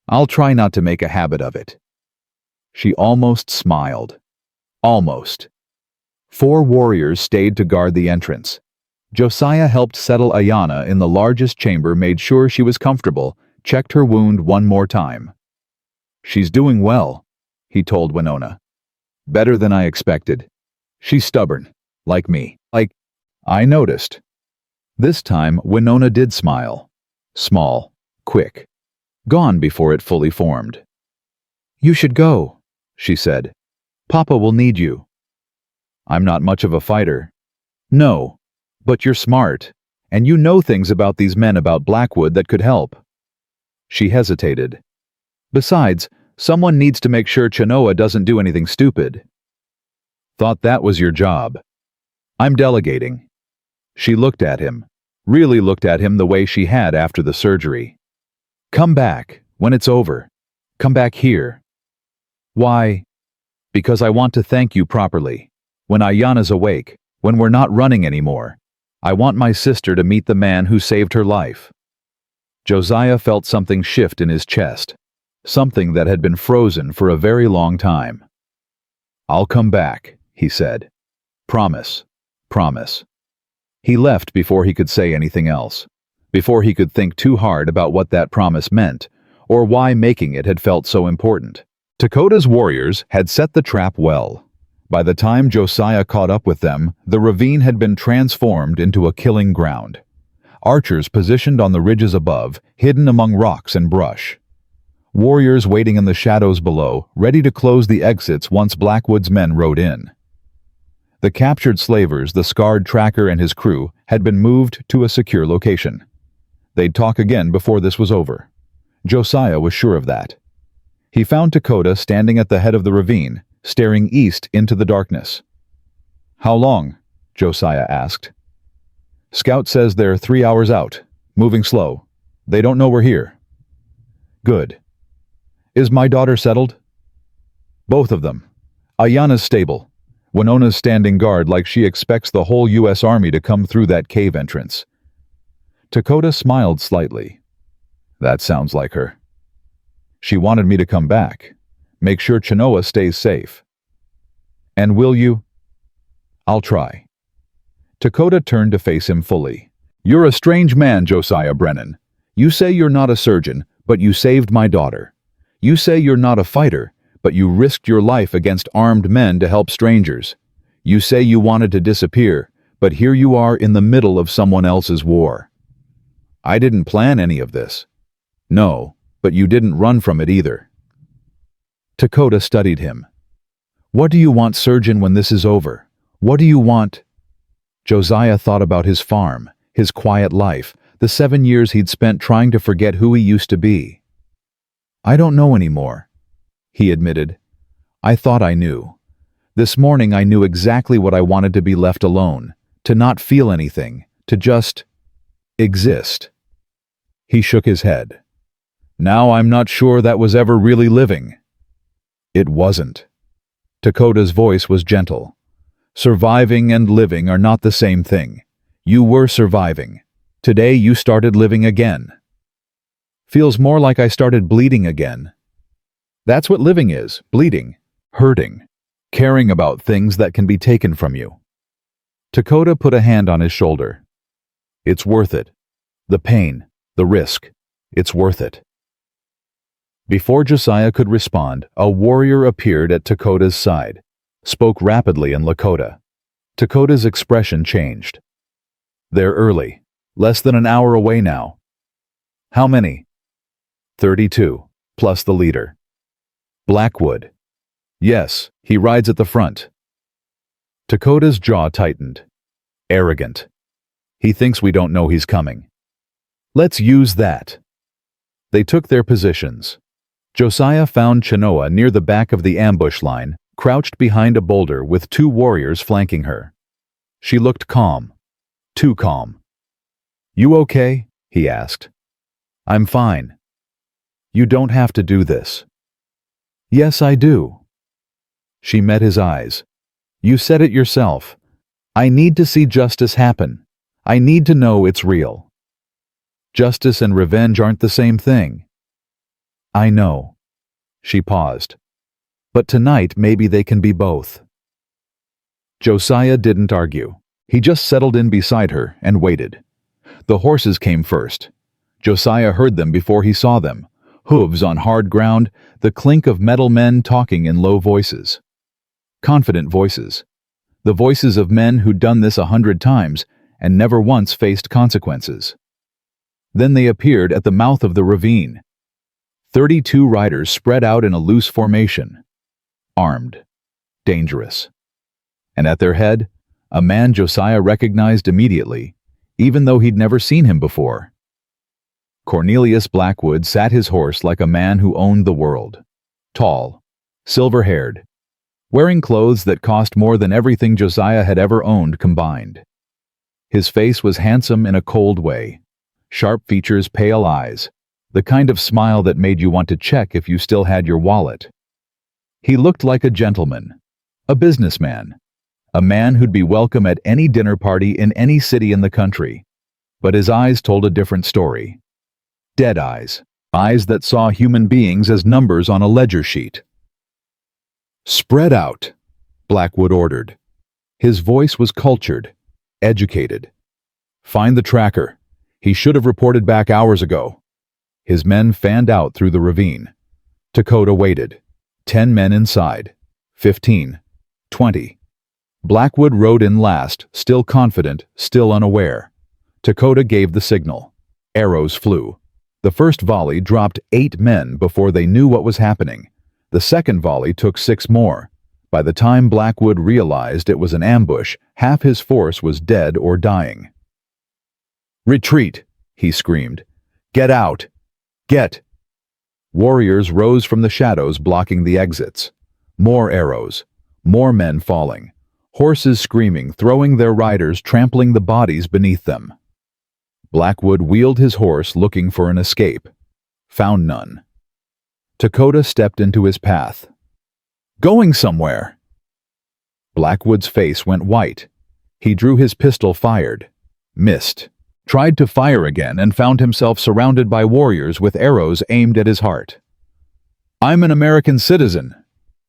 I'll try not to make a habit of it. She almost smiled. Almost. 4 warriors stayed to guard the entrance. Josiah helped settle Ayanna in the largest chamber, made sure she was comfortable, checked her wound one more time. She's doing well, he told Winona. Better than I expected. She's stubborn, like me. I noticed. This time, Winona did smile. Small, quick. Gone before it fully formed. You should go, she said. Papa will need you. I'm not much of a fighter. No, but you're smart, and you know things about these men, about Blackwood, that could help. She hesitated. Besides, someone needs to make sure Chenoa doesn't do anything stupid. Thought that was your job. I'm delegating. She looked at him, really looked at him the way she had after the surgery. Come back, when it's over. Come back here. Why? Because I want to thank you properly. When Ayanna's awake, when we're not running anymore, I want my sister to meet the man who saved her life. Josiah felt something shift in his chest, something that had been frozen for a very long time. I'll come back, he said. Promise. Promise. He left before he could say anything else, before he could think too hard about what that promise meant, or why making it had felt so important. Lakota's warriors had set the trap well. By the time Josiah caught up with them, the ravine had been transformed into a killing ground. Archers positioned on the ridges above, hidden among rocks and brush. Warriors waiting in the shadows below, ready to close the exits once Blackwood's men rode in. The captured slavers, the scarred tracker and his crew, had been moved to a secure location. They'd talk again before this was over. Josiah was sure of that. He found Lakota standing at the head of the ravine, staring east into the darkness. How long? Josiah asked. Scout says they're 3 hours out, moving slow. They don't know we're here. Good. Is my daughter settled? Both of them. Ayana's stable. Winona's standing guard like she expects the whole U.S. Army to come through that cave entrance. Dakota smiled slightly. That sounds like her. She wanted me to come back. Make sure Chenoa stays safe. And will you? I'll try. Dakota turned to face him fully. You're a strange man, Josiah Brennan. You say you're not a surgeon, but you saved my daughter. You say you're not a fighter, but you risked your life against armed men to help strangers. You say you wanted to disappear, but here you are in the middle of someone else's war. I didn't plan any of this. No, but you didn't run from it either. Dakota studied him. What do you want, surgeon, when this is over? What do you want? Josiah thought about his farm, his quiet life, the 7 years he'd spent trying to forget who he used to be. I don't know anymore, he admitted. I thought I knew. This morning I knew exactly what I wanted: to be left alone, to not feel anything, to just exist. He shook his head. Now I'm not sure that was ever really living. It wasn't. Dakota's voice was gentle. Surviving and living are not the same thing. You were surviving. Today you started living again. Feels more like I started bleeding again. That's what living is, bleeding, hurting, caring about things that can be taken from you. Dakota put a hand on his shoulder. It's worth it. The pain, the risk, it's worth it. Before Josiah could respond, a warrior appeared at Dakota's side, spoke rapidly in Lakota. Dakota's expression changed. They're early, less than an hour away now. How many? 32, plus the leader. Blackwood. Yes, he rides at the front. Dakota's jaw tightened. Arrogant. He thinks we don't know he's coming. Let's use that. They took their positions. Josiah found Chenoa near the back of the ambush line, crouched behind a boulder with 2 warriors flanking her. She looked calm. Too calm. You okay? He asked. I'm fine. You don't have to do this. Yes, I do. She met his eyes. You said it yourself. I need to see justice happen. I need to know it's real. Justice and revenge aren't the same thing. I know. She paused. But tonight maybe they can be both. Josiah didn't argue. He just settled in beside her and waited. The horses came first. Josiah heard them before he saw them. Hooves on hard ground, the clink of metal men talking in low voices. Confident voices. The voices of men who'd done this 100 times and never once faced consequences. Then they appeared at the mouth of the ravine. 32 riders spread out in a loose formation. Armed. Dangerous. And at their head, a man Josiah recognized immediately, even though he'd never seen him before. Cornelius Blackwood sat his horse like a man who owned the world. Tall, silver-haired, wearing clothes that cost more than everything Josiah had ever owned combined. His face was handsome in a cold way. Sharp features, pale eyes, the kind of smile that made you want to check if you still had your wallet. He looked like a gentleman, a businessman, a man who'd be welcome at any dinner party in any city in the country. But his eyes told a different story. Dead eyes, eyes that saw human beings as numbers on a ledger sheet. Spread out, Blackwood ordered. His voice was cultured, educated. Find the tracker. He should have reported back hours ago. His men fanned out through the ravine. Dakota waited. 10 men inside. 15. 20. Blackwood rode in last, still confident, still unaware. Dakota gave the signal. Arrows flew. The first volley dropped 8 men before they knew what was happening. The second volley took 6 more. By the time Blackwood realized it was an ambush, half his force was dead or dying. Retreat, he screamed. Get out! Get! Warriors rose from the shadows blocking the exits. More arrows. More men falling. Horses screaming, throwing their riders, trampling the bodies beneath them. Blackwood wheeled his horse looking for an escape. Found none. Lakota stepped into his path. "Going somewhere!" Blackwood's face went white. He drew his pistol, fired. Missed. Tried to fire again and found himself surrounded by warriors with arrows aimed at his heart. "I'm an American citizen."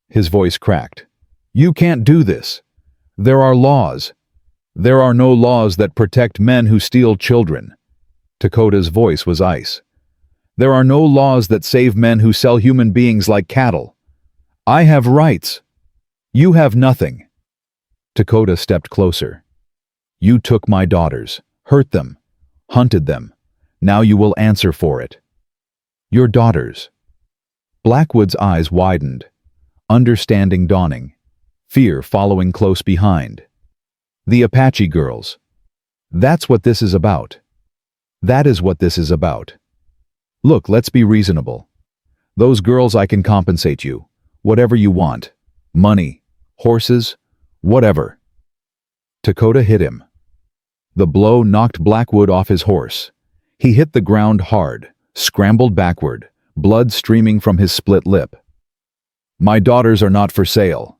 His voice cracked. "You can't do this. There are laws. There are no laws that protect men who steal children." Lakota's voice was ice. "There are no laws that save men who sell human beings like cattle. I have rights. You have nothing." Lakota stepped closer. "You took my daughters, hurt them, hunted them. Now you will answer for it." "Your daughters." Blackwood's eyes widened, understanding dawning, fear following close behind. "The Apache girls. That's what this is about. That is what this is about. Look, let's be reasonable. Those girls, I can compensate you. Whatever you want. Money, horses, whatever." Lakota hit him. The blow knocked Blackwood off his horse. He hit the ground hard, scrambled backward, blood streaming from his split lip. "My daughters are not for sale."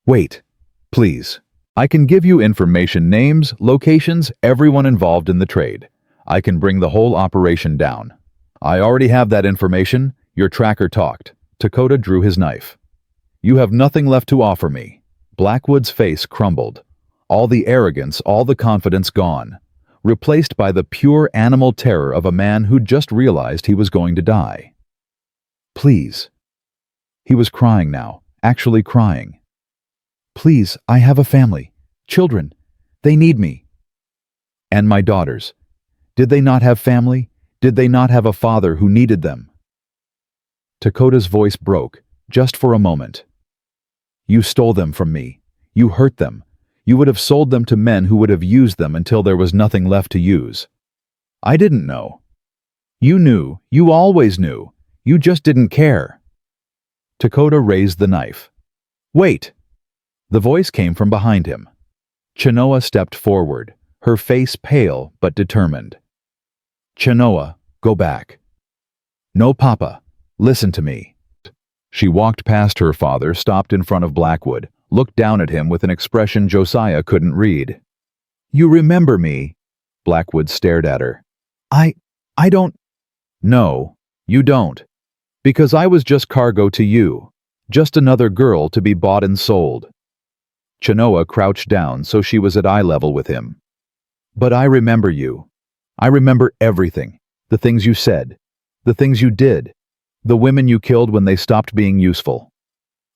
"Wait, please. I can give you information, names, locations, everyone involved in the trade. I can bring the whole operation down." "I already have that information. Your tracker talked." Lakota drew his knife. "You have nothing left to offer me." Blackwood's face crumbled. All the arrogance, all the confidence gone, replaced by the pure animal terror of a man who just realized he was going to die. "Please." He was crying now, actually crying. "Please, I have a family. Children. They need me." "And my daughters. Did they not have family? Did they not have a father who needed them?" Lakota's voice broke, just for a moment. "You stole them from me. You hurt them. You would have sold them to men who would have used them until there was nothing left to use. I didn't know. You knew. You always knew. You just didn't care." Lakota raised the knife. "Wait!" The voice came from behind him. Chenoa stepped forward, her face pale but determined. "Chenoa, go back." "No, Papa. Listen to me." She walked past her father, stopped in front of Blackwood, looked down at him with an expression Josiah couldn't read. "You remember me?" Blackwood stared at her. I don't." "No, you don't. Because I was just cargo to you. Just another girl to be bought and sold." Chenoa crouched down so she was at eye level with him. "But I remember you. I remember everything. The things you said. The things you did. The women you killed when they stopped being useful.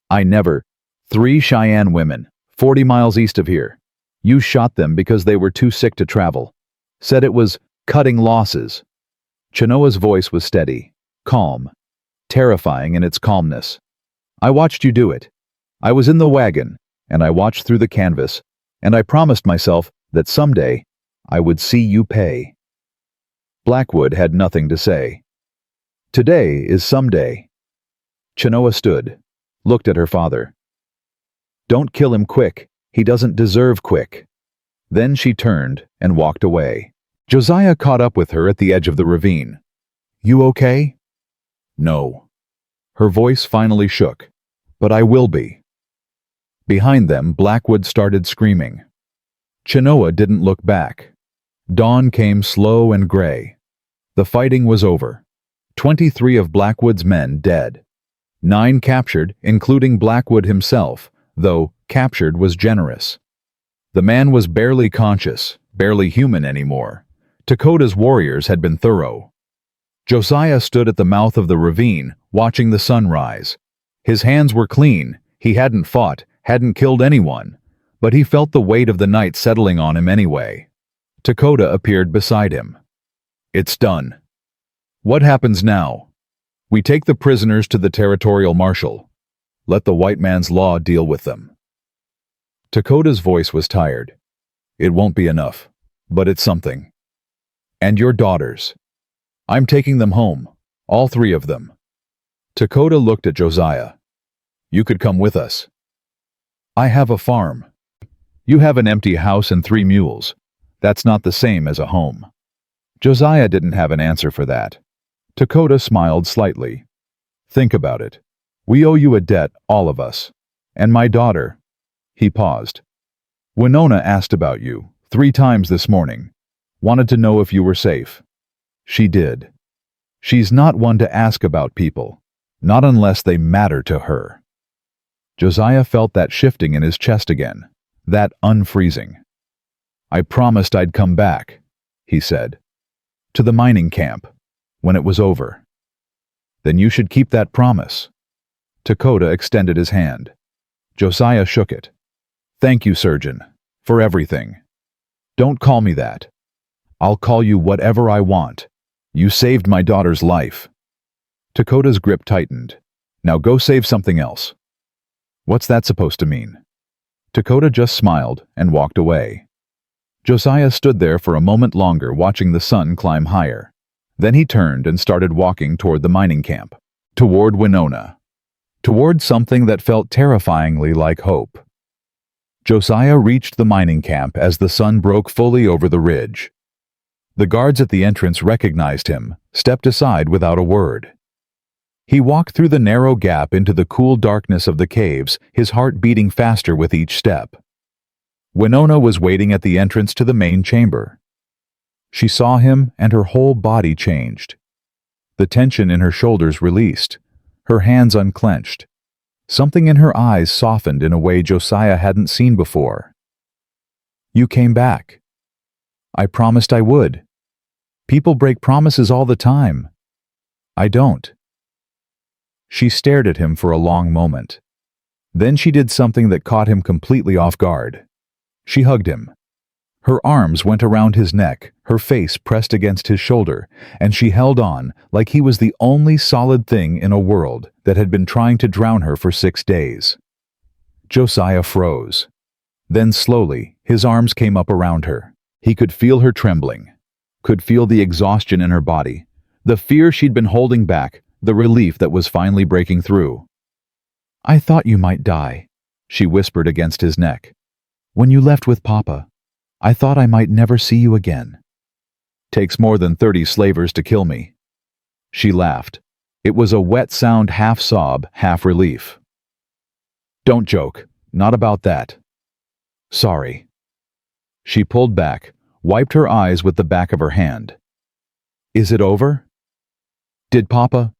I never. 3 Cheyenne women, 40 miles east of here. You shot them because they were too sick to travel. Said it was cutting losses." Chenoa's voice was steady, calm, terrifying in its calmness. "I watched you do it. I was in the wagon, and I watched through the canvas, and I promised myself that someday I would see you pay." Blackwood had nothing to say. Today is someday. Chenoa stood, looked at her father. "Don't kill him quick. He doesn't deserve quick." Then she turned and walked away. Josiah caught up with her at the edge of the ravine. "You okay?" "No." Her voice finally shook. "But I will be." Behind them, Blackwood started screaming. Chenoa didn't look back. Dawn came slow and gray. The fighting was over. 23 of Blackwood's men dead. 9 captured, including Blackwood himself, though captured was generous. The man was barely conscious, barely human anymore. Lakota's warriors had been thorough. Josiah stood at the mouth of the ravine, watching the sun rise. His hands were clean. He hadn't fought, hadn't killed anyone, but he felt the weight of the night settling on him anyway. Lakota appeared beside him. "It's done. What happens now? We take the prisoners to the territorial marshal. Let the white man's law deal with them." Lakota's voice was tired. "It won't be enough, but it's something. And your daughters. I'm taking them home, all 3 of them." Lakota looked at Josiah. "You could come with us." "I have a farm." You have an empty house and 3 mules. That's not the same as a home." Josiah didn't have an answer for that. Lakota smiled slightly. "Think about it. We owe you a debt, all of us. And my daughter." He paused. "Winona asked about you 3 times this morning. Wanted to know if you were safe." "She did. She's not one to ask about people, not unless they matter to her." Josiah felt that shifting in his chest again, that unfreezing. "I promised I'd come back," he said. "To the mining camp, when it was over." "Then you should keep that promise." Lakota extended his hand. Josiah shook it. "Thank you, Surgeon, for everything." "Don't call me that. I'll call you whatever I want. You saved my daughter's life." Lakota's grip tightened. "Now go save something else." "What's that supposed to mean?" Lakota just smiled and walked away. Josiah stood there for a moment longer watching the sun climb higher. Then he turned and started walking toward the mining camp, toward Winona, toward something that felt terrifyingly like hope. Josiah reached the mining camp as the sun broke fully over the ridge. The guards at the entrance recognized him, stepped aside without a word. He walked through the narrow gap into the cool darkness of the caves, his heart beating faster with each step. Winona was waiting at the entrance to the main chamber. She saw him and her whole body changed. The tension in her shoulders released, her hands unclenched. Something in her eyes softened in a way Josiah hadn't seen before. "You came back." "I promised I would. People break promises all the time. I don't." She stared at him for a long moment. Then she did something that caught him completely off guard. She hugged him. Her arms went around his neck, her face pressed against his shoulder, and she held on like he was the only solid thing in a world that had been trying to drown her for 6 days. Josiah froze. Then slowly, his arms came up around her. He could feel her trembling, could feel the exhaustion in her body, the fear she'd been holding back, the relief that was finally breaking through. "I thought you might die," she whispered against his neck. "When you left with Papa, I thought I might never see you again." "Takes more than 30 slavers to kill me." She laughed. It was a wet sound, half sob, half relief. "Don't joke. Not about that." "Sorry." She pulled back, wiped her eyes with the back of her hand. "Is it over?" "Did Papa?"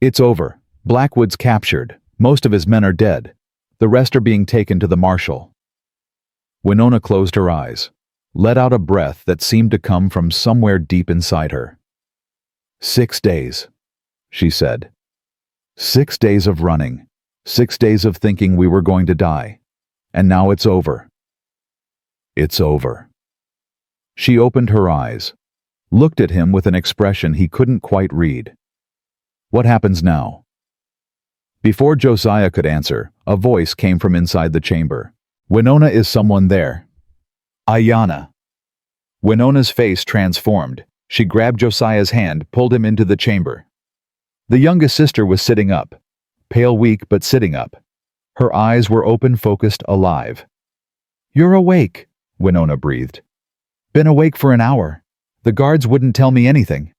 "It's over. Blackwood's captured. Most of his men are dead. The rest are being taken to the marshal." Winona closed her eyes, let out a breath that seemed to come from somewhere deep inside her. 6 days, she said. 6 days of running, 6 days of thinking we were going to die. And now it's over. It's over. She opened her eyes, looked at him with an expression he couldn't quite read. "What happens now?" Before Josiah could answer, a voice came from inside the chamber. "Winona, is someone there?" "Ayanna." Winona's face transformed. She grabbed Josiah's hand, pulled him into the chamber. The youngest sister was sitting up, pale, weak, but sitting up. Her eyes were open, focused, alive. "You're awake," Winona breathed. "Been awake for an hour. The guards wouldn't tell me anything."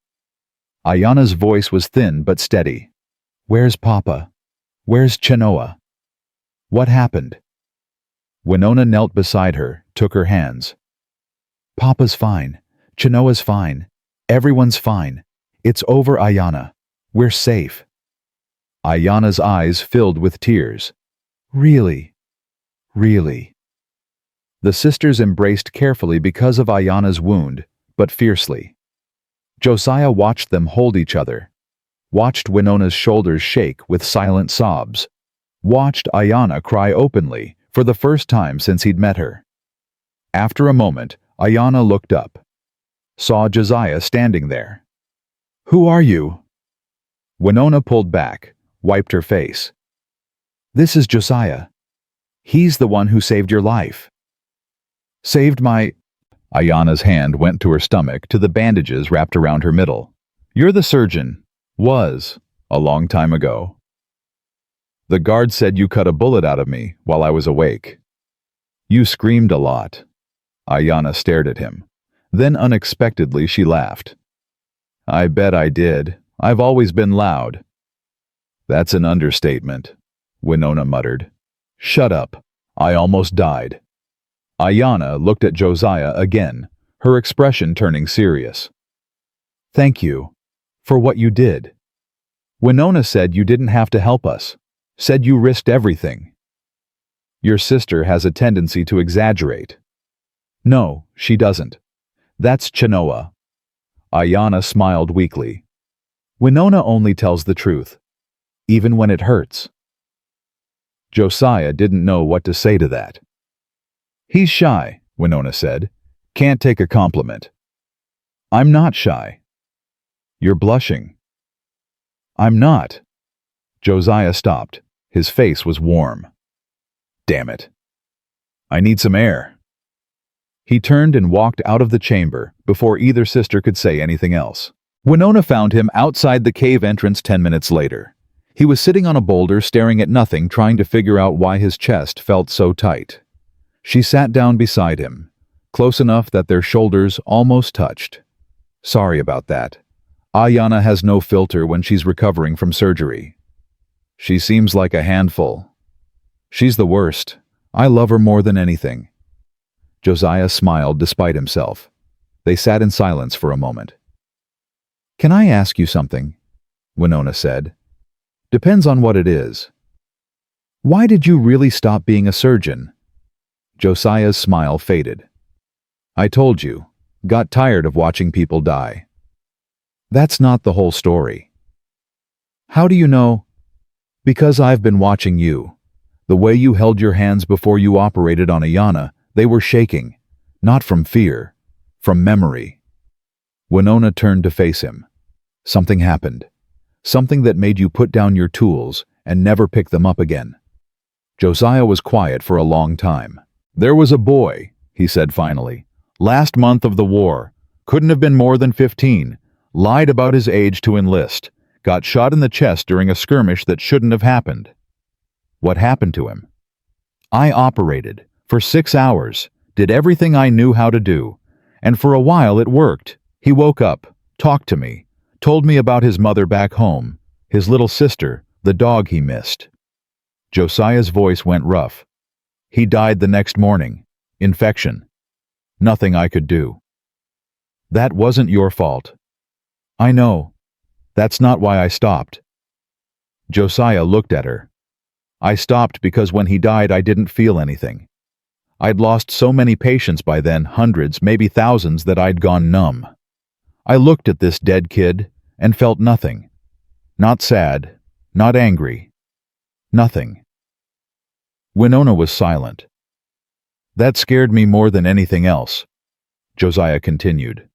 Ayanna's voice was thin but steady. "Where's Papa? Where's Chenoa? What happened?" Winona knelt beside her, took her hands. "Papa's fine. Chenoa's fine. Everyone's fine. It's over, Ayanna. We're safe." Ayanna's eyes filled with tears. "Really? Really?" The sisters embraced carefully because of Ayanna's wound, but fiercely. Josiah watched them hold each other, watched Winona's shoulders shake with silent sobs, watched Ayanna cry openly for the first time since he'd met her. After a moment, Ayanna looked up, saw Josiah standing there. "Who are you?" Winona pulled back, wiped her face. "This is Josiah. He's the one who saved your life." "Saved my—" Ayanna's hand went to her stomach, to the bandages wrapped around her middle. "You're the surgeon. Was. A long time ago. The guard said you cut a bullet out of me while I was awake." You screamed a lot. Ayana stared at him. Then unexpectedly she laughed. I bet I did. I've always been loud. That's an understatement, Winona muttered. Shut up. I almost died. Ayana looked at Josiah again, her expression turning serious. Thank you for what you did. Winona said you didn't have to help us, said you risked everything. Your sister has a tendency to exaggerate. No, she doesn't. That's Chenoa. Ayana smiled weakly. Winona only tells the truth, even when it hurts. Josiah didn't know what to say to that. He's shy, Winona said. Can't take a compliment. I'm not shy. You're blushing. I'm not. Josiah stopped. His face was warm. Damn it. I need some air. He turned and walked out of the chamber before either sister could say anything else. Winona found him outside the cave entrance 10 minutes later. He was sitting on a boulder staring at nothing, trying to figure out why his chest felt so tight. She sat down beside him, close enough that their shoulders almost touched. Sorry about that. Ayana has no filter when she's recovering from surgery. She seems like a handful. She's the worst. I love her more than anything. Josiah smiled despite himself. They sat in silence for a moment. Can I ask you something? Winona said. Depends on what it is. Why did you really stop being a surgeon? Josiah's smile faded. I told you. Got tired of watching people die. That's not the whole story. How do you know? Because I've been watching you. The way you held your hands before you operated on Ayana, they were shaking. Not from fear, from memory. Winona turned to face him. Something happened. Something that made you put down your tools and never pick them up again. Josiah was quiet for a long time. There was a boy, he said finally. Last month of the war. Couldn't have been more than 15. Lied about his age to enlist. Got shot in the chest during a skirmish that shouldn't have happened. What happened to him? I operated. For 6 hours. Did everything I knew how to do. And for a while it worked. He woke up, talked to me, told me about his mother back home, his little sister, the dog he missed. Josiah's voice went rough. He died the next morning. Infection. Nothing I could do. That wasn't your fault. I know. That's not why I stopped. Josiah looked at her. I stopped because when he died I didn't feel anything. I'd lost so many patients by then, hundreds, maybe thousands, that I'd gone numb. I looked at this dead kid and felt nothing. Not sad, not angry. Nothing. Winona was silent. That scared me more than anything else, Josiah continued.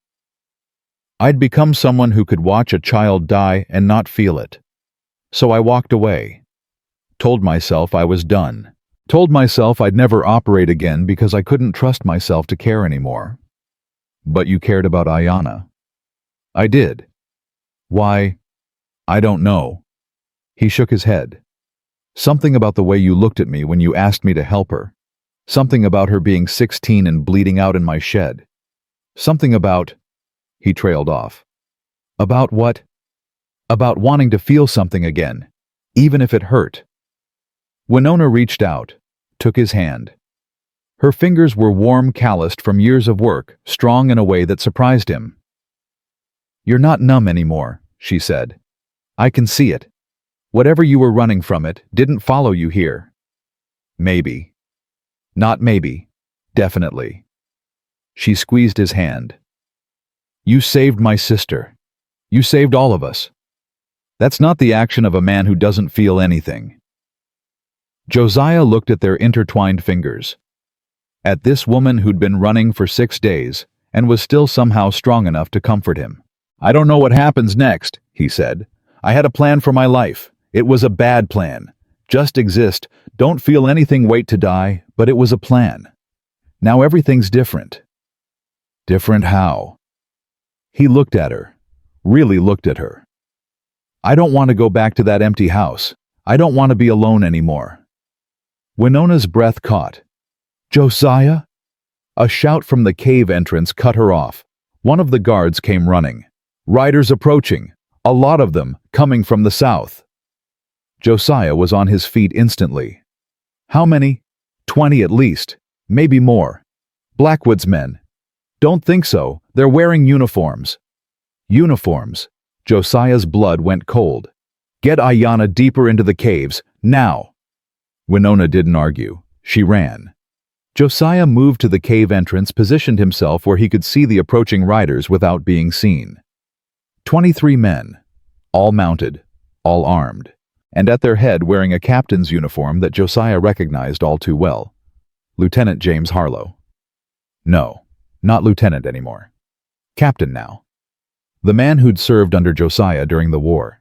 I'd become someone who could watch a child die and not feel it. So I walked away. Told myself I was done. Told myself I'd never operate again because I couldn't trust myself to care anymore. But you cared about Ayana. I did. Why? I don't know. He shook his head. Something about the way you looked at me when you asked me to help her. Something about her being 16 and bleeding out in my shed. Something about... He trailed off. About what? About wanting to feel something again, even if it hurt. Winona reached out, took his hand. Her fingers were warm, calloused from years of work, strong in a way that surprised him. You're not numb anymore, she said. I can see it. Whatever you were running from it didn't follow you here. Maybe. Not maybe. Definitely. She squeezed his hand. You saved my sister. You saved all of us. That's not the action of a man who doesn't feel anything. Josiah looked at their intertwined fingers. At this woman who'd been running for 6 days and was still somehow strong enough to comfort him. I don't know what happens next, he said. I had a plan for my life. It was a bad plan. Just exist, don't feel anything, wait to die, but it was a plan. Now everything's different. Different how? He looked at her, really looked at her. I don't want to go back to that empty house. I don't want to be alone anymore. Winona's breath caught. Josiah? A shout from the cave entrance cut her off. One of the guards came running. Riders approaching, a lot of them coming from the south. Josiah was on his feet instantly. How many? 20 at least, maybe more. Blackwood's men. Don't think so, they're wearing uniforms. Uniforms. Josiah's blood went cold. Get Ayanna deeper into the caves, now. Winona didn't argue. She ran. Josiah moved to the cave entrance, positioned himself where he could see the approaching riders without being seen. 23 men, all mounted, all armed, and at their head wearing a captain's uniform that Josiah recognized all too well. Lieutenant James Harlow. No, not lieutenant anymore. Captain now. The man who'd served under Josiah during the war.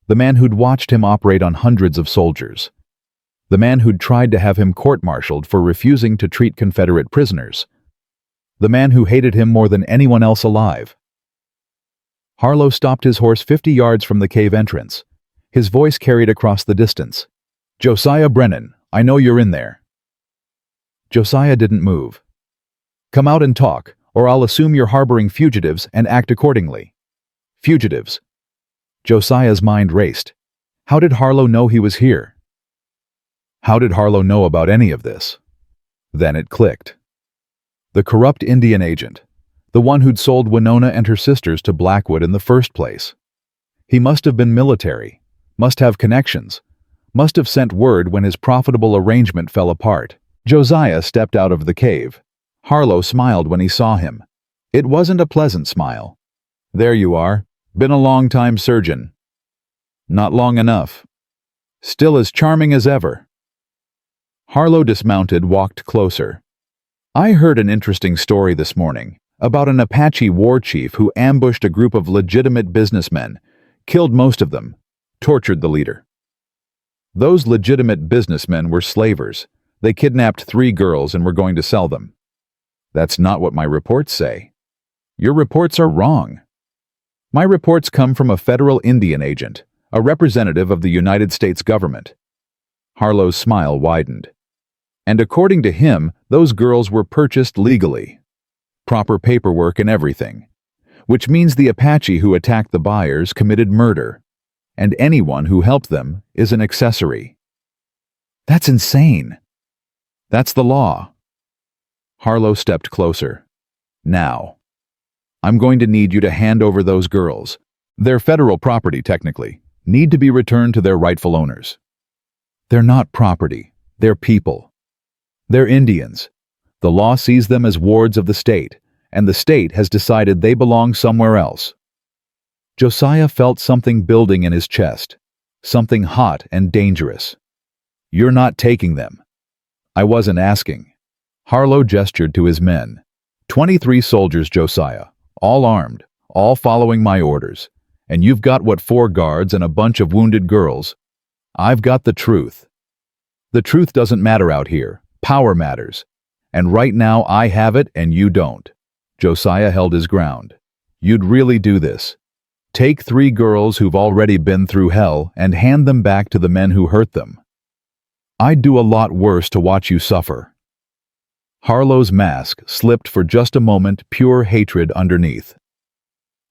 The man who'd watched him operate on hundreds of soldiers. The man who'd tried to have him court-martialed for refusing to treat Confederate prisoners. The man who hated him more than anyone else alive. Harlow stopped his horse 50 yards from the cave entrance. His voice carried across the distance. Josiah Brennan, I know you're in there. Josiah didn't move. Come out and talk, or I'll assume you're harboring fugitives and act accordingly. Fugitives. Josiah's mind raced. How did Harlow know he was here? How did Harlow know about any of this? Then it clicked. The corrupt Indian agent, the one who'd sold Winona and her sisters to Blackwood in the first place. He must have been military, must have connections, must have sent word when his profitable arrangement fell apart. Josiah stepped out of the cave. Harlow smiled when he saw him. It wasn't a pleasant smile. There you are, been a long-time surgeon. Not long enough. Still as charming as ever. Harlow dismounted, walked closer. I heard an interesting story this morning about an Apache war chief who ambushed a group of legitimate businessmen, killed most of them, tortured the leader. Those legitimate businessmen were slavers. They kidnapped 3 girls and were going to sell them. That's not what my reports say. Your reports are wrong. My reports come from a federal Indian agent, a representative of the United States government. Harlow's smile widened. And according to him, those girls were purchased legally. Proper paperwork and everything. Which means the Apache who attacked the buyers committed murder, and anyone who helped them is an accessory. That's insane. That's the law. Harlow stepped closer. Now. I'm going to need you to hand over those girls. They're federal property, technically. Need to be returned to their rightful owners. They're not property. They're people. They're Indians. The law sees them as wards of the state, and the state has decided they belong somewhere else. Josiah felt something building in his chest, something hot and dangerous. You're not taking them. I wasn't asking. Harlow gestured to his men. 23 soldiers, Josiah, all armed, all following my orders. And you've got, 4 guards and a bunch of wounded girls. I've got the truth. The truth doesn't matter out here. Power matters. And right now I have it and you don't. Josiah held his ground. You'd really do this. Take 3 girls who've already been through hell and hand them back to the men who hurt them. I'd do a lot worse to watch you suffer. Harlow's mask slipped for just a moment, pure hatred underneath.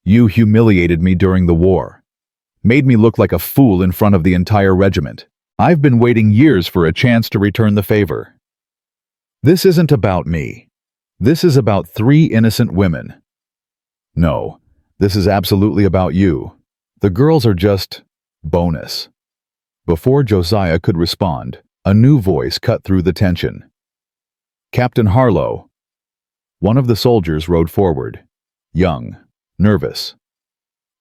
You humiliated me during the war. Made me look like a fool in front of the entire regiment. I've been waiting years for a chance to return the favor. This isn't about me. This is about 3 innocent women. No, this is absolutely about you. The girls are just bonus. Before Josiah could respond, a new voice cut through the tension. Captain Harlow. One of the soldiers rode forward, young, nervous.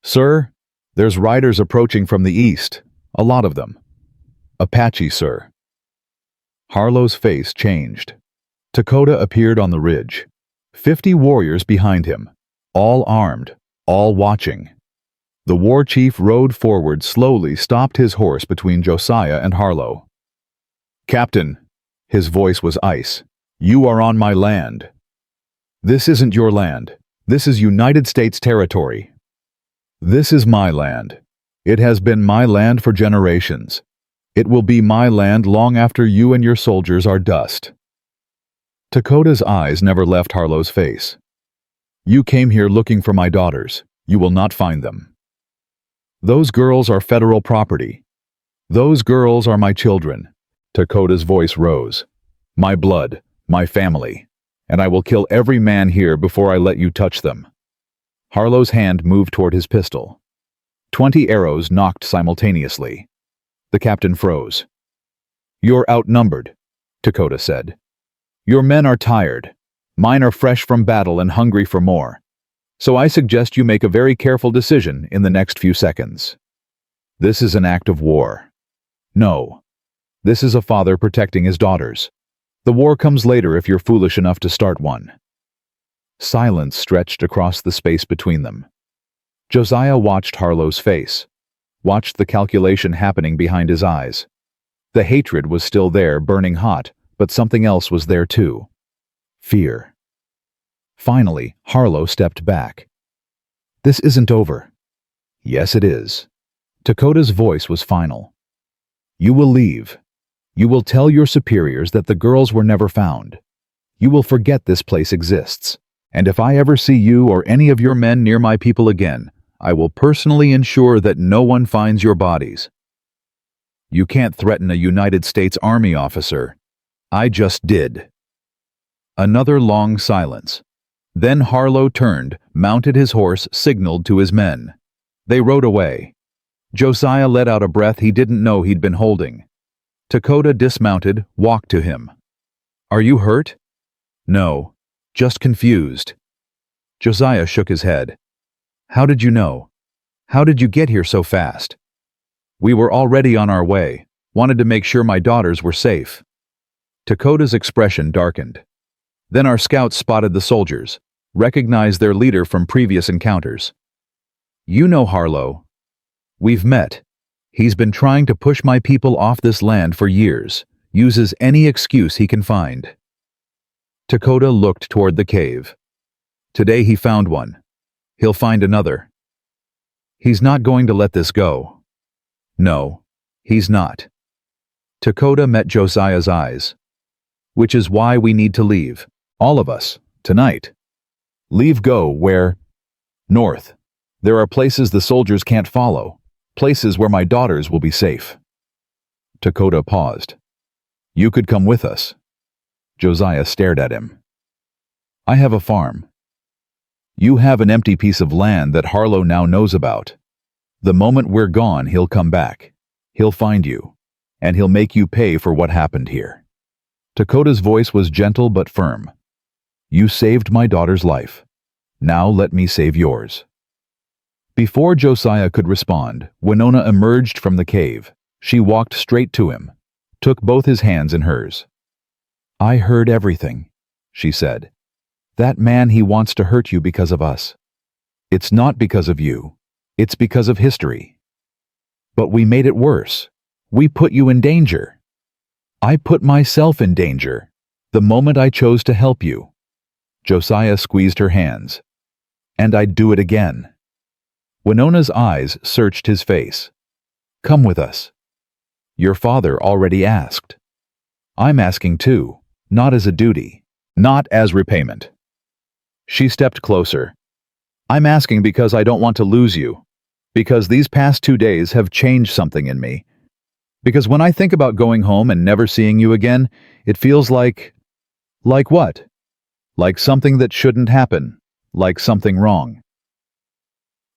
Sir, there's riders approaching from the east, a lot of them. Apache, sir. Harlow's face changed. Lakota appeared on the ridge. 50 warriors behind him, all armed, all watching. The war chief rode forward slowly, stopped his horse between Josiah and Harlow. Captain, his voice was ice, you are on my land. This isn't your land. This is United States territory. This is my land. It has been my land for generations. It will be my land long after you and your soldiers are dust. Dakota's eyes never left Harlow's face. You came here looking for my daughters. You will not find them. Those girls are federal property. Those girls are my children. Dakota's voice rose. My blood, my family, and I will kill every man here before I let you touch them. Harlow's hand moved toward his pistol. 20 arrows knocked simultaneously. The captain froze. You're outnumbered, Dakota said. Your men are tired. Mine are fresh from battle and hungry for more. So I suggest you make a very careful decision in the next few seconds. This is an act of war. No. This is a father protecting his daughters. The war comes later if you're foolish enough to start one. Silence stretched across the space between them. Josiah watched Harlow's face, watched the calculation happening behind his eyes. The hatred was still there, burning hot, but something else was there too. Fear. Finally, Harlow stepped back. This isn't over. Yes, it is. Dakota's voice was final. You will leave. You will tell your superiors that the girls were never found. You will forget this place exists. And if I ever see you or any of your men near my people again, I will personally ensure that no one finds your bodies. You can't threaten a United States Army officer. I just did. Another long silence. Then Harlow turned, mounted his horse, signaled to his men. They rode away. Josiah let out a breath he didn't know he'd been holding. Dakota dismounted, walked to him. Are you hurt? No, just confused. Josiah shook his head. How did you know? How did you get here so fast? We were already on our way, wanted to make sure my daughters were safe. Dakota's expression darkened. Then our scouts spotted the soldiers, recognized their leader from previous encounters. You know Harlow. We've met. He's been trying to push my people off this land for years, uses any excuse he can find. Dakota looked toward the cave. Today he found one. He'll find another. He's not going to let this go. No, he's not. Dakota met Josiah's eyes. Which is why we need to leave. All of us, tonight. Leave go where? North. There are places the soldiers can't follow. Places where my daughters will be safe. Dakota paused. You could come with us. Josiah stared at him. I have a farm. You have an empty piece of land that Harlow now knows about. The moment we're gone, he'll come back. He'll find you. And he'll make you pay for what happened here. Dakota's voice was gentle but firm. You saved my daughter's life. Now let me save yours. Before Josiah could respond, Winona emerged from the cave. She walked straight to him, took both his hands in hers. I heard everything, she said. That man, he wants to hurt you because of us. It's not because of you. It's because of history. But we made it worse. We put you in danger. I put myself in danger, the moment I chose to help you. Josiah squeezed her hands. And I'd do it again. Winona's eyes searched his face. Come with us. Your father already asked. I'm asking too, not as a duty, not as repayment. She stepped closer. I'm asking because I don't want to lose you, because these past 2 days have changed something in me. Because when I think about going home and never seeing you again, it feels like what? Like something that shouldn't happen, like something wrong.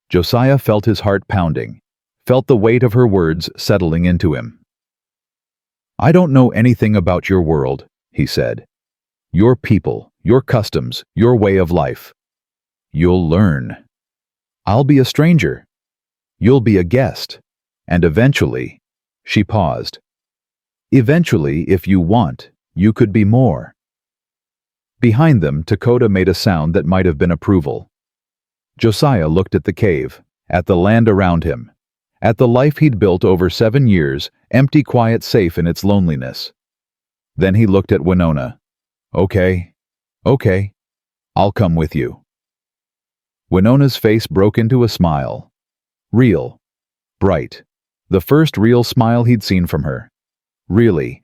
Josiah felt his heart pounding, felt the weight of her words settling into him. I don't know anything about your world, he said. Your people, your customs, your way of life. You'll learn. I'll be a stranger. You'll be a guest. And eventually, she paused. Eventually, if you want, you could be more. Behind them, Dakota made a sound that might have been approval. Josiah looked at the cave, at the land around him, at the life he'd built over 7 years, empty, quiet, safe in its loneliness. Then he looked at Winona. Okay, I'll come with you. Winona's face broke into a smile. Real, bright, the first real smile he'd seen from her. Really.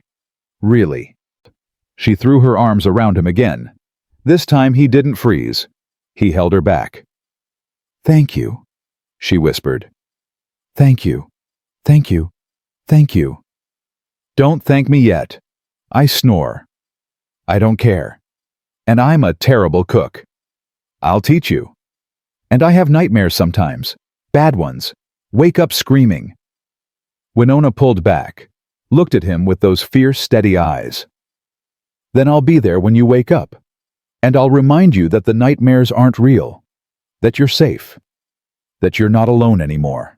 She threw her arms around him again. This time he didn't freeze. He held her back. "Thank you," she whispered. "Thank you. Thank you. Thank you." "Don't thank me yet. I snore. I don't care. And I'm a terrible cook. I'll teach you. And I have nightmares sometimes. Bad ones. Wake up screaming." Winona pulled back, looked at him with those fierce, steady eyes. "Then I'll be there when you wake up. And I'll remind you that the nightmares aren't real. That you're safe. That you're not alone anymore."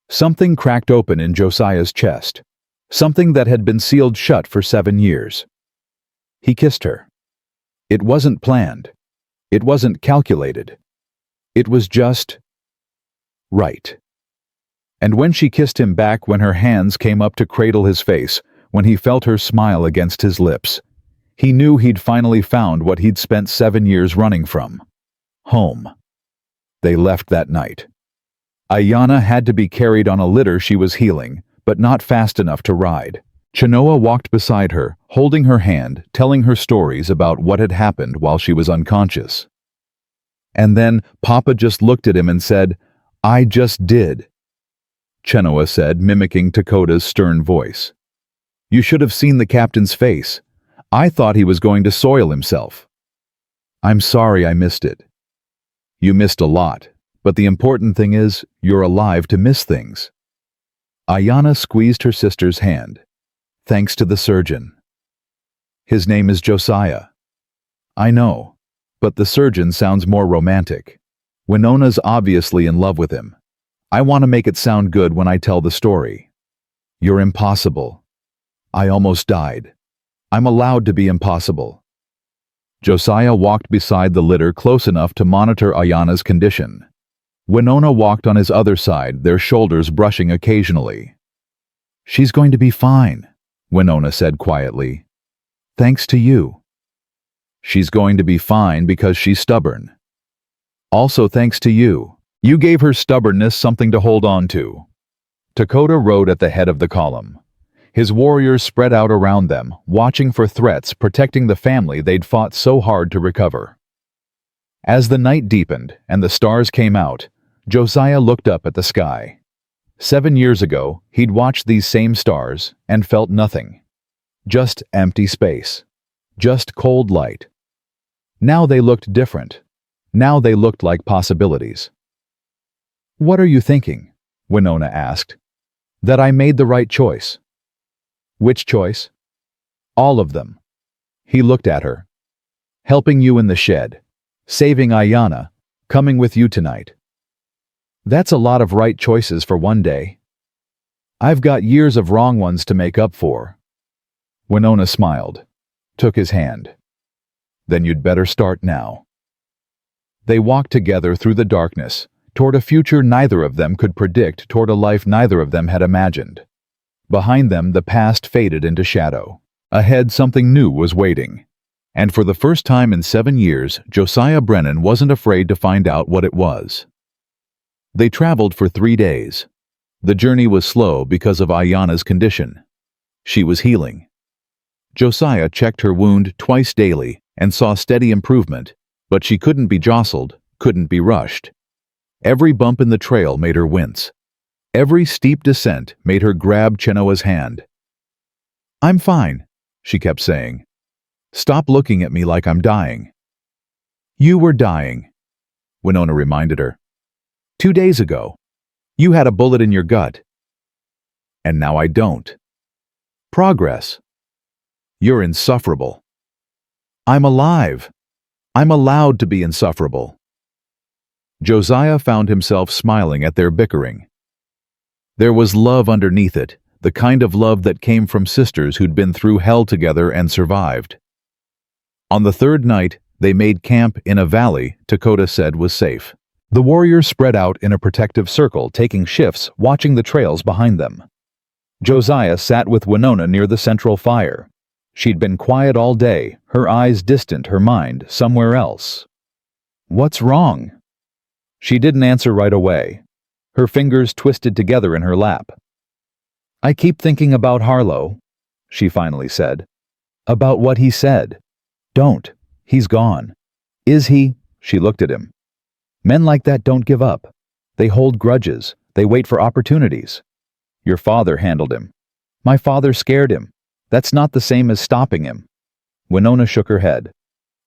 Something cracked open in Josiah's chest. Something that had been sealed shut for 7 years. He kissed her. It wasn't planned. It wasn't calculated. It was just right. And when she kissed him back, when her hands came up to cradle his face, when he felt her smile against his lips, he knew he'd finally found what he'd spent 7 years running from. Home. They left that night. Ayanna had to be carried on a litter she was healing, but not fast enough to ride. Chenoa walked beside her, holding her hand, telling her stories about what had happened while she was unconscious. And then Papa just looked at him and said, "I just did," Chenoa said, mimicking Dakota's stern voice. "You should have seen the captain's face. I thought he was going to soil himself." "I'm sorry I missed it." "You missed a lot, but the important thing is you're alive to miss things." Ayanna squeezed her sister's hand. "Thanks to the surgeon." "His name is Josiah." "I know, but the surgeon sounds more romantic. Winona's obviously in love with him. I want to make it sound good when I tell the story. You're impossible. I almost died. I'm allowed to be impossible." Josiah walked beside the litter close enough to monitor Ayanna's condition. Winona walked on his other side, their shoulders brushing occasionally. "She's going to be fine," Winona said quietly. "Thanks to you." "She's going to be fine because she's stubborn. Also thanks to you. You gave her stubbornness something to hold on to." Dakota rode at the head of the column. His warriors spread out around them, watching for threats, protecting the family they'd fought so hard to recover. As the night deepened and the stars came out, Josiah looked up at the sky. 7 years ago, he'd watched these same stars and felt nothing. Just empty space. Just cold light. Now they looked different. Now they looked like possibilities. "What are you thinking?" Winona asked. "That I made the right choice." "Which choice?" "All of them." He looked at her. "Helping you in the shed. Saving Ayanna. Coming with you tonight. That's a lot of right choices for one day. I've got years of wrong ones to make up for." Winona smiled, took his hand. "Then you'd better start now." They walked together through the darkness, toward a future neither of them could predict, toward a life neither of them had imagined. Behind them, the past faded into shadow. Ahead, something new was waiting. And for the first time in 7 years, Josiah Brennan wasn't afraid to find out what it was. They traveled for 3 days. The journey was slow because of Ayanna's condition. She was healing. Josiah checked her wound twice daily and saw steady improvement, but she couldn't be jostled, couldn't be rushed. Every bump in the trail made her wince. Every steep descent made her grab Chenoa's hand. "I'm fine," she kept saying. "Stop looking at me like I'm dying." "You were dying," Winona reminded her. 2 days ago. You had a bullet in your gut. And now I don't. Progress. You're insufferable. I'm alive. I'm allowed to be insufferable." Josiah found himself smiling at their bickering. There was love underneath it, the kind of love that came from sisters who'd been through hell together and survived. On the 3rd night, they made camp in a valley Dakota said was safe. The warriors spread out in a protective circle, taking shifts, watching the trails behind them. Josiah sat with Winona near the central fire. She'd been quiet all day, her eyes distant, her mind somewhere else. "What's wrong?" She didn't answer right away. Her fingers twisted together in her lap. "I keep thinking about Harlow," she finally said. About what he said. Don't. He's gone. Is he? She looked at him. Men like that don't give up. They hold grudges. They wait for opportunities. Your father handled him. My father scared him. That's not the same as stopping him. Winona shook her head.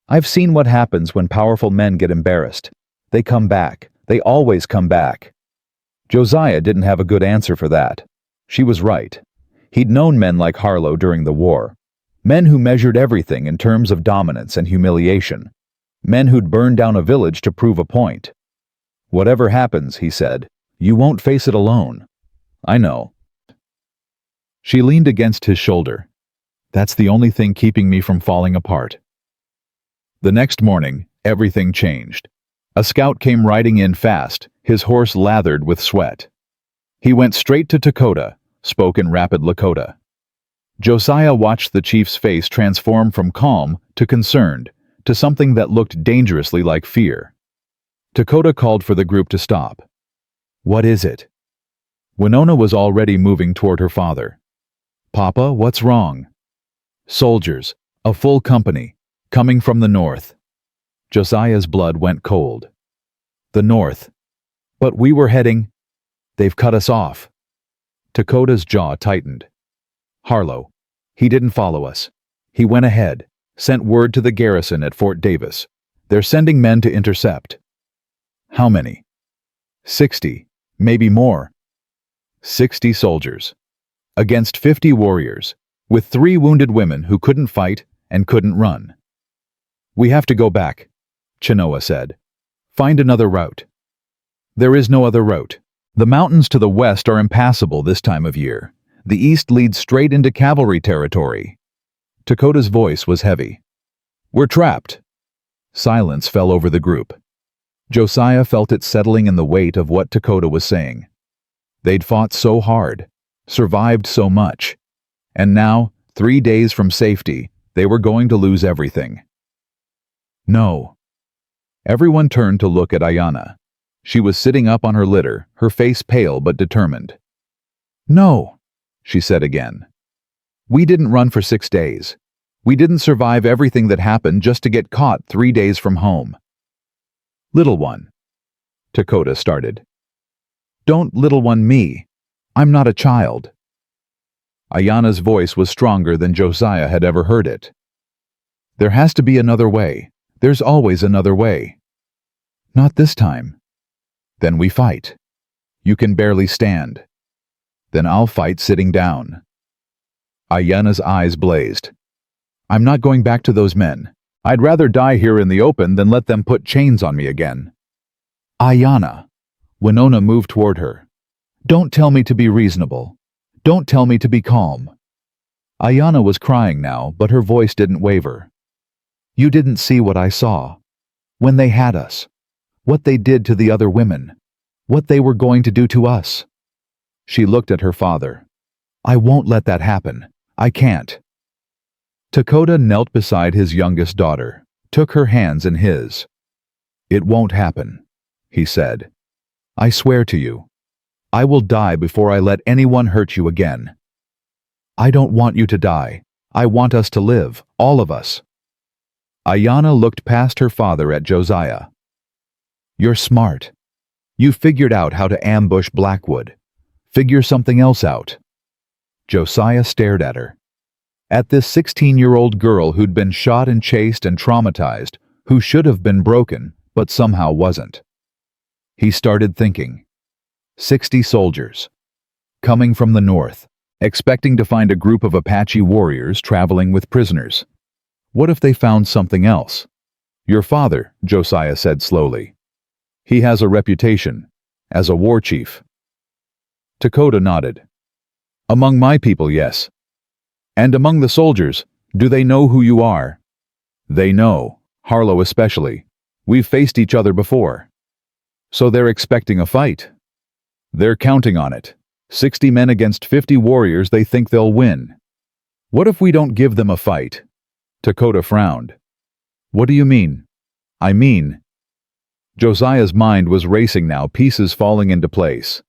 I've seen what happens when powerful men get embarrassed. They come back. They always come back. Josiah didn't have a good answer for that. She was right. He'd known men like Harlow during the war. Men who measured everything in terms of dominance and humiliation. Men who'd burned down a village to prove a point. Whatever happens, he said, you won't face it alone. I know. She leaned against his shoulder. That's the only thing keeping me from falling apart. The next morning, everything changed. A scout came riding in fast, his horse lathered with sweat. He went straight to Dakota, spoke in rapid Lakota. Josiah watched the chief's face transform from calm to concerned, to something that looked dangerously like fear. Dakota called for the group to stop. What is it? Winona was already moving toward her father. Papa, what's wrong? Soldiers, a full company, coming from the north. Josiah's blood went cold. The north. But we were heading. They've cut us off. Dakota's jaw tightened. Harlow. He didn't follow us. He went ahead, sent word to the garrison at Fort Davis. They're sending men to intercept. How many? 60, maybe more. 60 soldiers. Against 50 warriors, with 3 wounded women who couldn't fight and couldn't run. We have to go back, Chenoa said. Find another route. There is no other route. The mountains to the west are impassable this time of year. The east leads straight into cavalry territory. Dakota's voice was heavy. We're trapped. Silence fell over the group. Josiah felt it settling in the weight of what Dakota was saying. They'd fought so hard, survived so much, and now, 3 days from safety, they were going to lose everything. No. Everyone turned to look at Ayanna. She was sitting up on her litter, her face pale but determined. No, she said again. We didn't run for 6 days. We didn't survive everything that happened just to get caught 3 days from home. Little one, Dakota started. Don't little one me. I'm not a child. Ayanna's voice was stronger than Josiah had ever heard it. There has to be another way. There's always another way. Not this time. Then we fight. You can barely stand. Then I'll fight sitting down. Ayanna's eyes blazed. I'm not going back to those men. I'd rather die here in the open than let them put chains on me again. Ayanna. Winona moved toward her. Don't tell me to be reasonable. Don't tell me to be calm. Ayanna was crying now, but her voice didn't waver. You didn't see what I saw. When they had us. What they did to the other women. What they were going to do to us. She looked at her father. I won't let that happen. I can't. Dakota knelt beside his youngest daughter, took her hands in his. It won't happen, he said. I swear to you. I will die before I let anyone hurt you again. I don't want you to die. I want us to live, all of us. Ayanna looked past her father at Josiah. You're smart. You figured out how to ambush Blackwood. Figure something else out. Josiah stared at her. At this 16-year-old girl who'd been shot and chased and traumatized, who should have been broken, but somehow wasn't. He started thinking. 60 soldiers. Coming from the north, expecting to find a group of Apache warriors traveling with prisoners. What if they found something else? Your father, Josiah said slowly. He has a reputation, as a war chief. Dakota nodded. Among my people, yes. And among the soldiers, do they know who you are? They know, Harlow especially. We've faced each other before. So they're expecting a fight. They're counting on it. 60 men against 50 warriors they think they'll win. What if we don't give them a fight? Dakota frowned. What do you mean? I mean... Josiah's mind was racing now, pieces falling into place.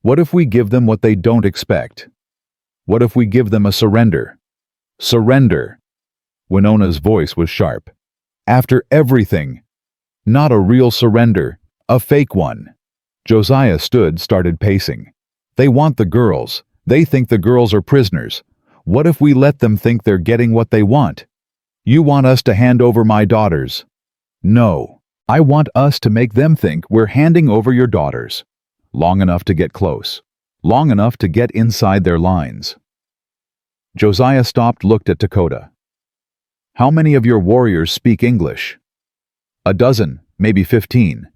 What if we give them what they don't expect? What if we give them a surrender? Surrender. Winona's voice was sharp. After everything. Not a real surrender, a fake one. Josiah started pacing. They want the girls. They think the girls are prisoners. What if we let them think they're getting what they want? You want us to hand over my daughters? No. I want us to make them think we're handing over your daughters. Long enough to get close. Long enough to get inside their lines. Josiah looked at Lakota. How many of your warriors speak English? A dozen, maybe 15.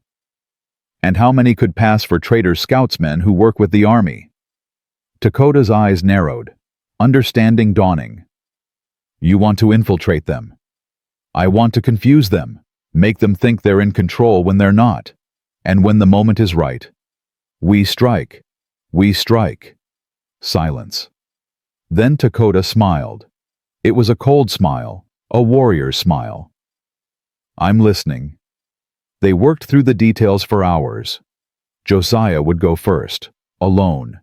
And how many could pass for traitor scoutsmen who work with the army? Lakota's eyes narrowed, understanding dawning. You want to infiltrate them. I want to confuse them, make them think they're in control when they're not. And when the moment is right, we strike. We strike. Silence. Then Lakota smiled. It was a cold smile, a warrior's smile. I'm listening. They worked through the details for hours. Josiah would go first, alone.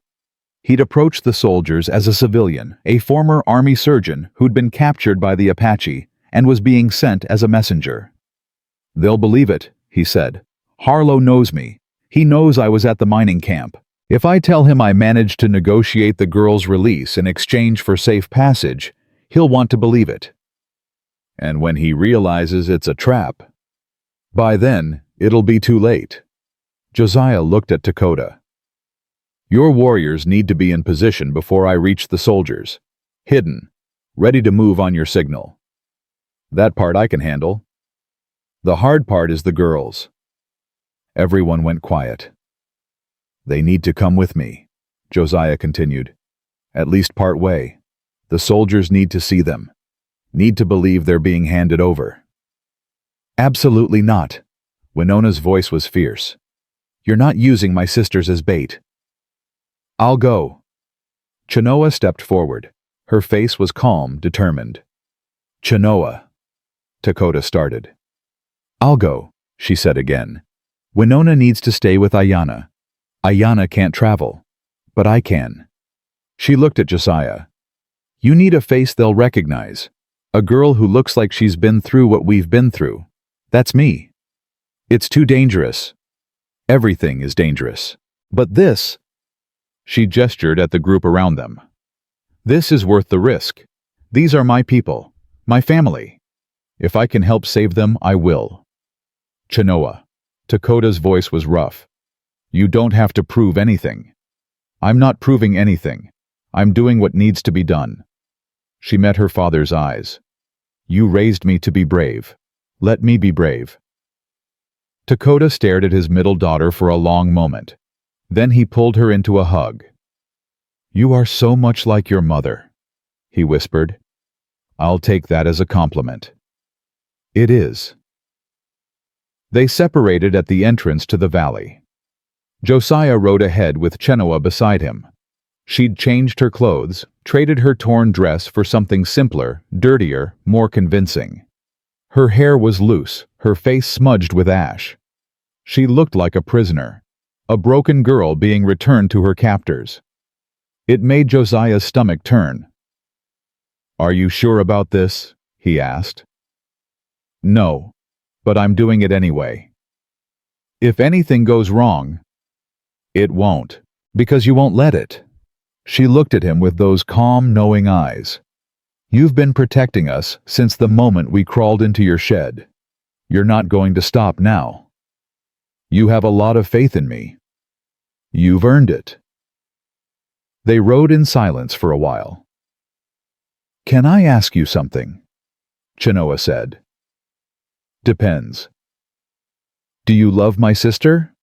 He'd approach the soldiers as a civilian, a former army surgeon who'd been captured by the Apache and was being sent as a messenger. They'll believe it, he said. Harlow knows me. He knows I was at the mining camp. If I tell him I managed to negotiate the girl's release in exchange for safe passage, he'll want to believe it. And when he realizes it's a trap, by then, it'll be too late. Josiah looked at Lakota. Your warriors need to be in position before I reach the soldiers. Hidden. Ready to move on your signal. That part I can handle. The hard part is the girls. Everyone went quiet. They need to come with me, Josiah continued. At least part way. The soldiers need to see them. Need to believe they're being handed over. Absolutely not. Winona's voice was fierce. You're not using my sisters as bait. I'll go. Chenoa stepped forward. Her face was calm, determined. Chenoa. Lakota started. I'll go, she said again. Winona needs to stay with Ayanna. Ayanna can't travel. But I can. She looked at Josiah. You need a face they'll recognize. A girl who looks like she's been through what we've been through. That's me. It's too dangerous. Everything is dangerous. But this... She gestured at the group around them. This is worth the risk. These are my people. My family. If I can help save them, I will. Chenoa. Lakota's voice was rough. You don't have to prove anything. I'm not proving anything. I'm doing what needs to be done. She met her father's eyes. You raised me to be brave. Let me be brave. Lakota stared at his middle daughter for a long moment. Then he pulled her into a hug. You are so much like your mother, he whispered. I'll take that as a compliment. It is. They separated at the entrance to the valley. Josiah rode ahead with Chenoa beside him. She'd changed her clothes, traded her torn dress for something simpler, dirtier, more convincing. Her hair was loose, her face smudged with ash. She looked like a prisoner, a broken girl being returned to her captors. It made Josiah's stomach turn. Are you sure about this? He asked. No, but I'm doing it anyway. If anything goes wrong, it won't, because you won't let it. She looked at him with those calm, knowing eyes. You've been protecting us since the moment we crawled into your shed. You're not going to stop now. You have a lot of faith in me. You've earned it. They rode in silence for a while. Can I ask you something? Chenoa said. Depends. Do you love my sister?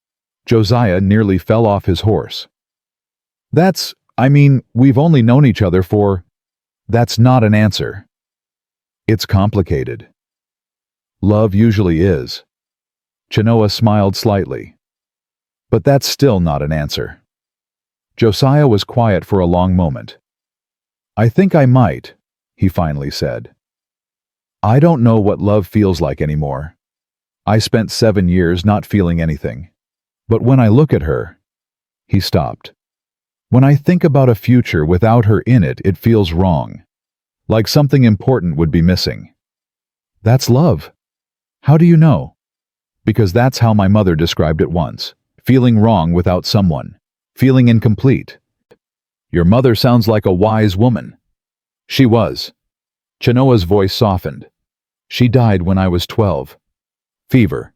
Josiah nearly fell off his horse. We've only known each other for... That's not an answer. It's complicated. Love usually is. Chenoa smiled slightly. But that's still not an answer. Josiah was quiet for a long moment. I think I might, he finally said. I don't know what love feels like anymore. I spent 7 years not feeling anything. But when I look at her... He stopped. When I think about a future without her in it, it feels wrong. Like something important would be missing. That's love. How do you know? Because that's how my mother described it once. Feeling wrong without someone. Feeling incomplete. Your mother sounds like a wise woman. She was. Chenoa's voice softened. She died when I was 12. Fever.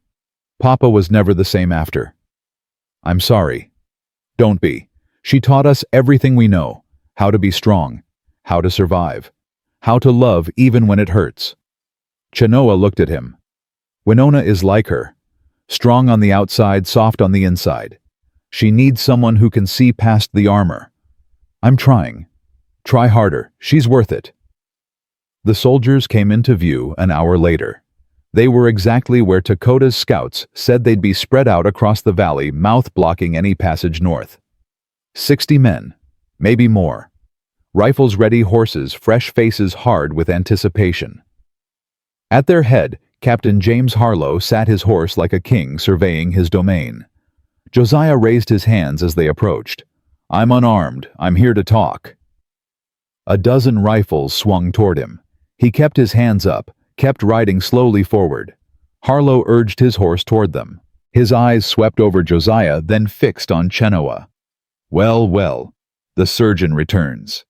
Papa was never the same after. I'm sorry. Don't be. She taught us everything we know. How to be strong. How to survive. How to love even when it hurts. Chenoa looked at him. Winona is like her. Strong on the outside, soft on the inside. She needs someone who can see past the armor. I'm trying. Try harder. She's worth it. The soldiers came into view an hour later. They were exactly where Lakota's scouts said they'd be, spread out across the valley, mouth blocking any passage north. 60 men, maybe more. Rifles ready, horses, fresh faces hard with anticipation. At their head, Captain James Harlow sat his horse like a king surveying his domain. Josiah raised his hands as they approached. I'm unarmed. I'm here to talk. A dozen rifles swung toward him. He kept his hands up, kept riding slowly forward. Harlow urged his horse toward them. His eyes swept over Josiah, then fixed on Chenoa. Well, well, the surgeon returns.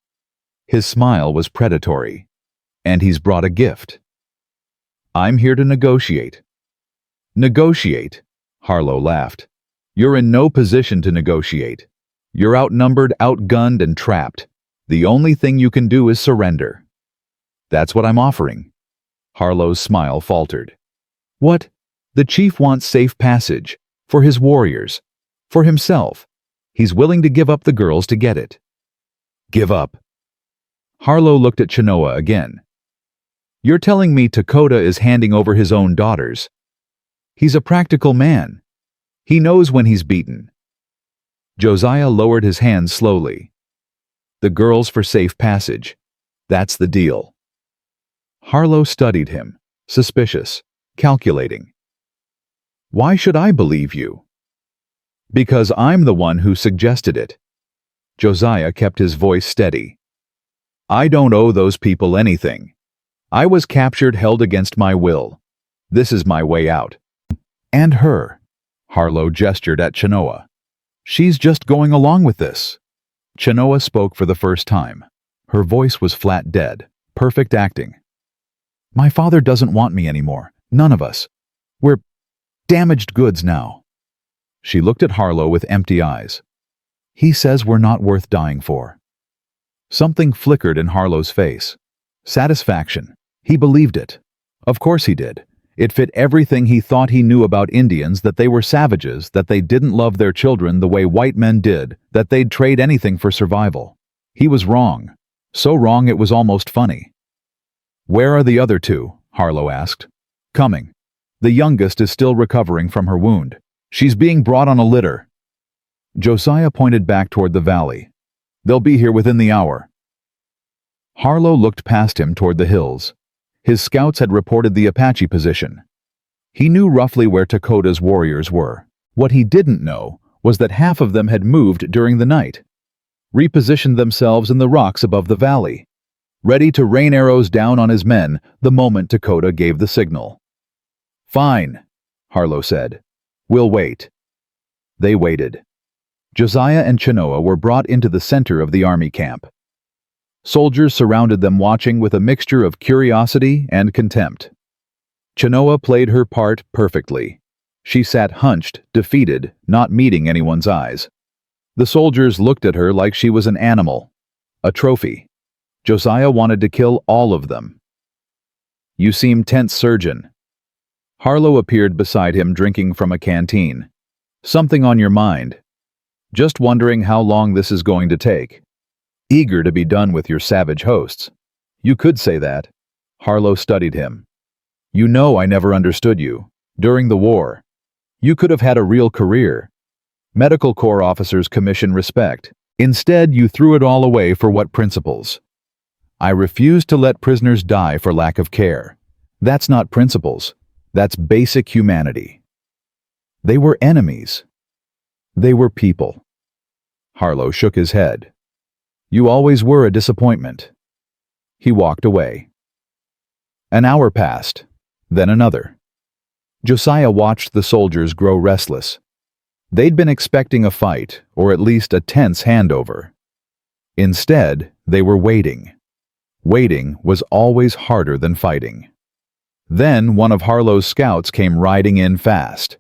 His smile was predatory. And he's brought a gift. I'm here to negotiate. Negotiate? Harlow laughed. You're in no position to negotiate. You're outnumbered, outgunned, and trapped. The only thing you can do is surrender. That's what I'm offering. Harlow's smile faltered. What? The chief wants safe passage. For his warriors. For himself. He's willing to give up the girls to get it. Give up. Harlow looked at Chenoa again. You're telling me Lakota is handing over his own daughters? He's a practical man. He knows when he's beaten. Josiah lowered his hands slowly. The girls for safe passage. That's the deal. Harlow studied him, suspicious, calculating. Why should I believe you? Because I'm the one who suggested it. Josiah kept his voice steady. I don't owe those people anything. I was captured, held against my will. This is my way out. And her. Harlow gestured at Chenoa. She's just going along with this. Chenoa spoke for the first time. Her voice was flat dead, perfect acting. My father doesn't want me anymore. None of us. We're damaged goods now. She looked at Harlow with empty eyes. He says we're not worth dying for. Something flickered in Harlow's face. Satisfaction. He believed it. Of course he did. It fit everything he thought he knew about Indians, that they were savages, that they didn't love their children the way white men did, that they'd trade anything for survival. He was wrong. So wrong it was almost funny. Where are the other two? Harlow asked. Coming. The youngest is still recovering from her wound. She's being brought on a litter. Josiah pointed back toward the valley. They'll be here within the hour. Harlow looked past him toward the hills. His scouts had reported the Apache position. He knew roughly where Lakota's warriors were. What he didn't know was that half of them had moved during the night, repositioned themselves in the rocks above the valley, ready to rain arrows down on his men the moment Lakota gave the signal. Fine, Harlow said. We'll wait. They waited. Josiah and Chenoa were brought into the center of the army camp. Soldiers surrounded them, watching with a mixture of curiosity and contempt. Chenoa played her part perfectly. She sat hunched, defeated, not meeting anyone's eyes. The soldiers looked at her like she was an animal, a trophy. Josiah wanted to kill all of them. You seem tense, surgeon. Harlow appeared beside him, drinking from a canteen. Something on your mind? Just wondering how long this is going to take. Eager to be done with your savage hosts. You could say that. Harlow studied him. You know I never understood you. During the war. You could have had a real career. Medical Corps officers commission respect. Instead, you threw it all away for what principles? I refuse to let prisoners die for lack of care. That's not principles. That's basic humanity. They were enemies. They were people. Harlow shook his head. You always were a disappointment. He walked away. An hour passed. Then another. Josiah watched the soldiers grow restless. They'd been expecting a fight, or at least a tense handover. Instead, they were waiting. Waiting was always harder than fighting. Then one of Harlow's scouts came riding in fast.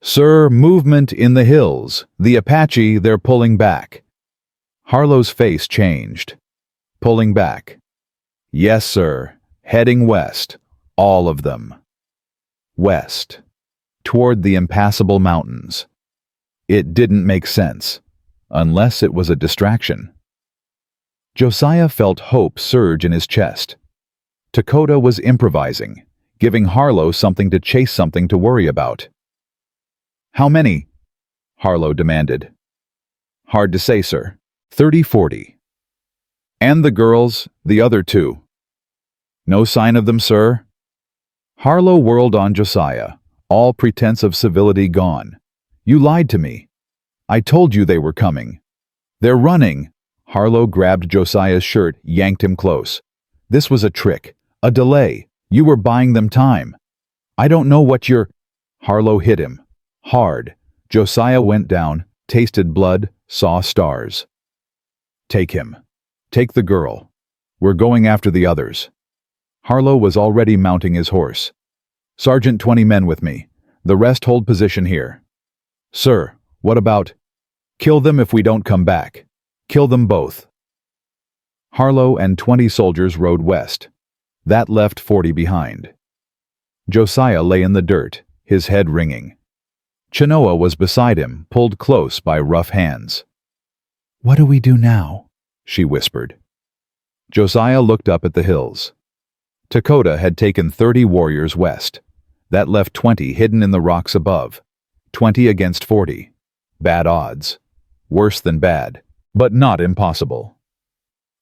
"Sir, movement in the hills. The Apache, they're pulling back." Harlow's face changed. "Pulling back?" "Yes, sir. Heading west. All of them." West. Toward the impassable mountains. It didn't make sense, unless it was a distraction. Josiah felt hope surge in his chest. Lakota was improvising, giving Harlow something to chase, something to worry about. "How many?" Harlow demanded. "Hard to say, sir. 30-40. "And the girls, the other two?" "No sign of them, sir." Harlow whirled on Josiah, all pretense of civility gone. "You lied to me. I told you they were coming." "They're running." Harlow grabbed Josiah's shirt, yanked him close. "This was a trick, a delay. You were buying them time." "I don't know what you're—" Harlow hit him. Hard. Josiah went down, tasted blood, saw stars. "Take him. Take the girl. We're going after the others." Harlow was already mounting his horse. "Sergeant, 20 men with me. The rest hold position here." "Sir, what about—" "Kill them if we don't come back. Kill them both." Harlow and 20 soldiers rode west. That left 40 behind. Josiah lay in the dirt, his head ringing. Chenoa was beside him, pulled close by rough hands. "What do we do now?" she whispered. Josiah looked up at the hills. Lakota had taken 30 warriors west. That left 20 hidden in the rocks above. 20 against 40. Bad odds. Worse than bad, but not impossible.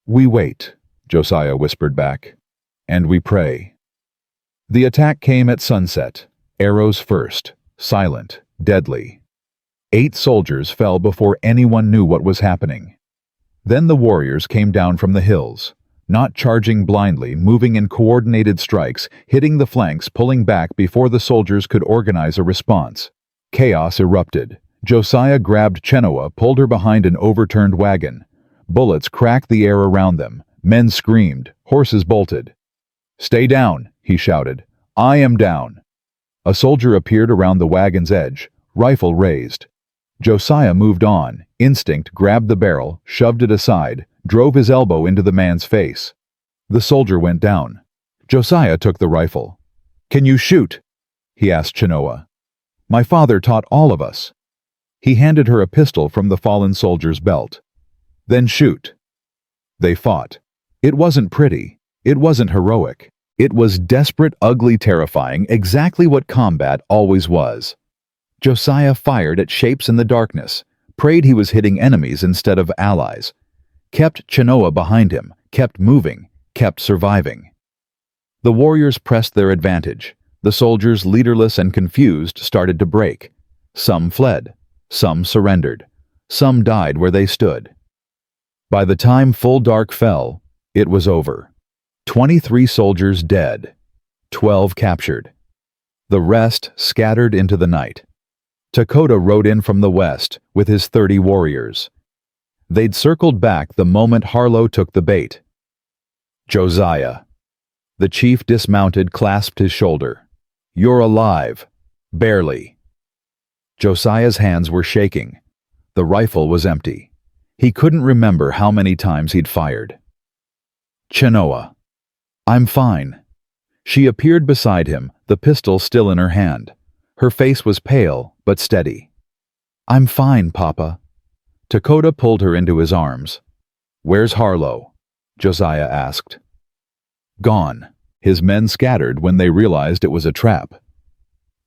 "We wait," Josiah whispered back, "and we pray." The attack came at sunset, arrows first, silent, deadly. 8 soldiers fell before anyone knew what was happening. Then the warriors came down from the hills, not charging blindly, moving in coordinated strikes, hitting the flanks, pulling back before the soldiers could organize a response. Chaos erupted. Josiah grabbed Chenoa, pulled her behind an overturned wagon. Bullets cracked the air around them. Men screamed. Horses bolted. "Stay down," he shouted. "I am down." A soldier appeared around the wagon's edge, rifle raised. Josiah moved on. Instinct grabbed the barrel, shoved it aside, drove his elbow into the man's face. The soldier went down. Josiah took the rifle. "Can you shoot?" he asked Chenoa. "My father taught all of us." He handed her a pistol from the fallen soldier's belt. "Then shoot." They fought. It wasn't pretty. It wasn't heroic. It was desperate, ugly, terrifying, exactly what combat always was. Josiah fired at shapes in the darkness, prayed he was hitting enemies instead of allies, kept Chenoa behind him, kept moving, kept surviving. The warriors pressed their advantage. The soldiers, leaderless and confused, started to break. Some fled. Some surrendered. Some died where they stood. By the time full dark fell, it was over. 23 soldiers dead. 12 captured. The rest scattered into the night. Lakota rode in from the west with his 30 warriors. They'd circled back the moment Harlow took the bait. "Josiah." The chief dismounted, clasped his shoulder. "You're alive. Barely." Josiah's hands were shaking. The rifle was empty. He couldn't remember how many times he'd fired. "Chenoa." "I'm fine." She appeared beside him, the pistol still in her hand. Her face was pale, but steady. "I'm fine, Papa." Lakota pulled her into his arms. "Where's Harlow?" Josiah asked. "Gone." His men scattered when they realized it was a trap.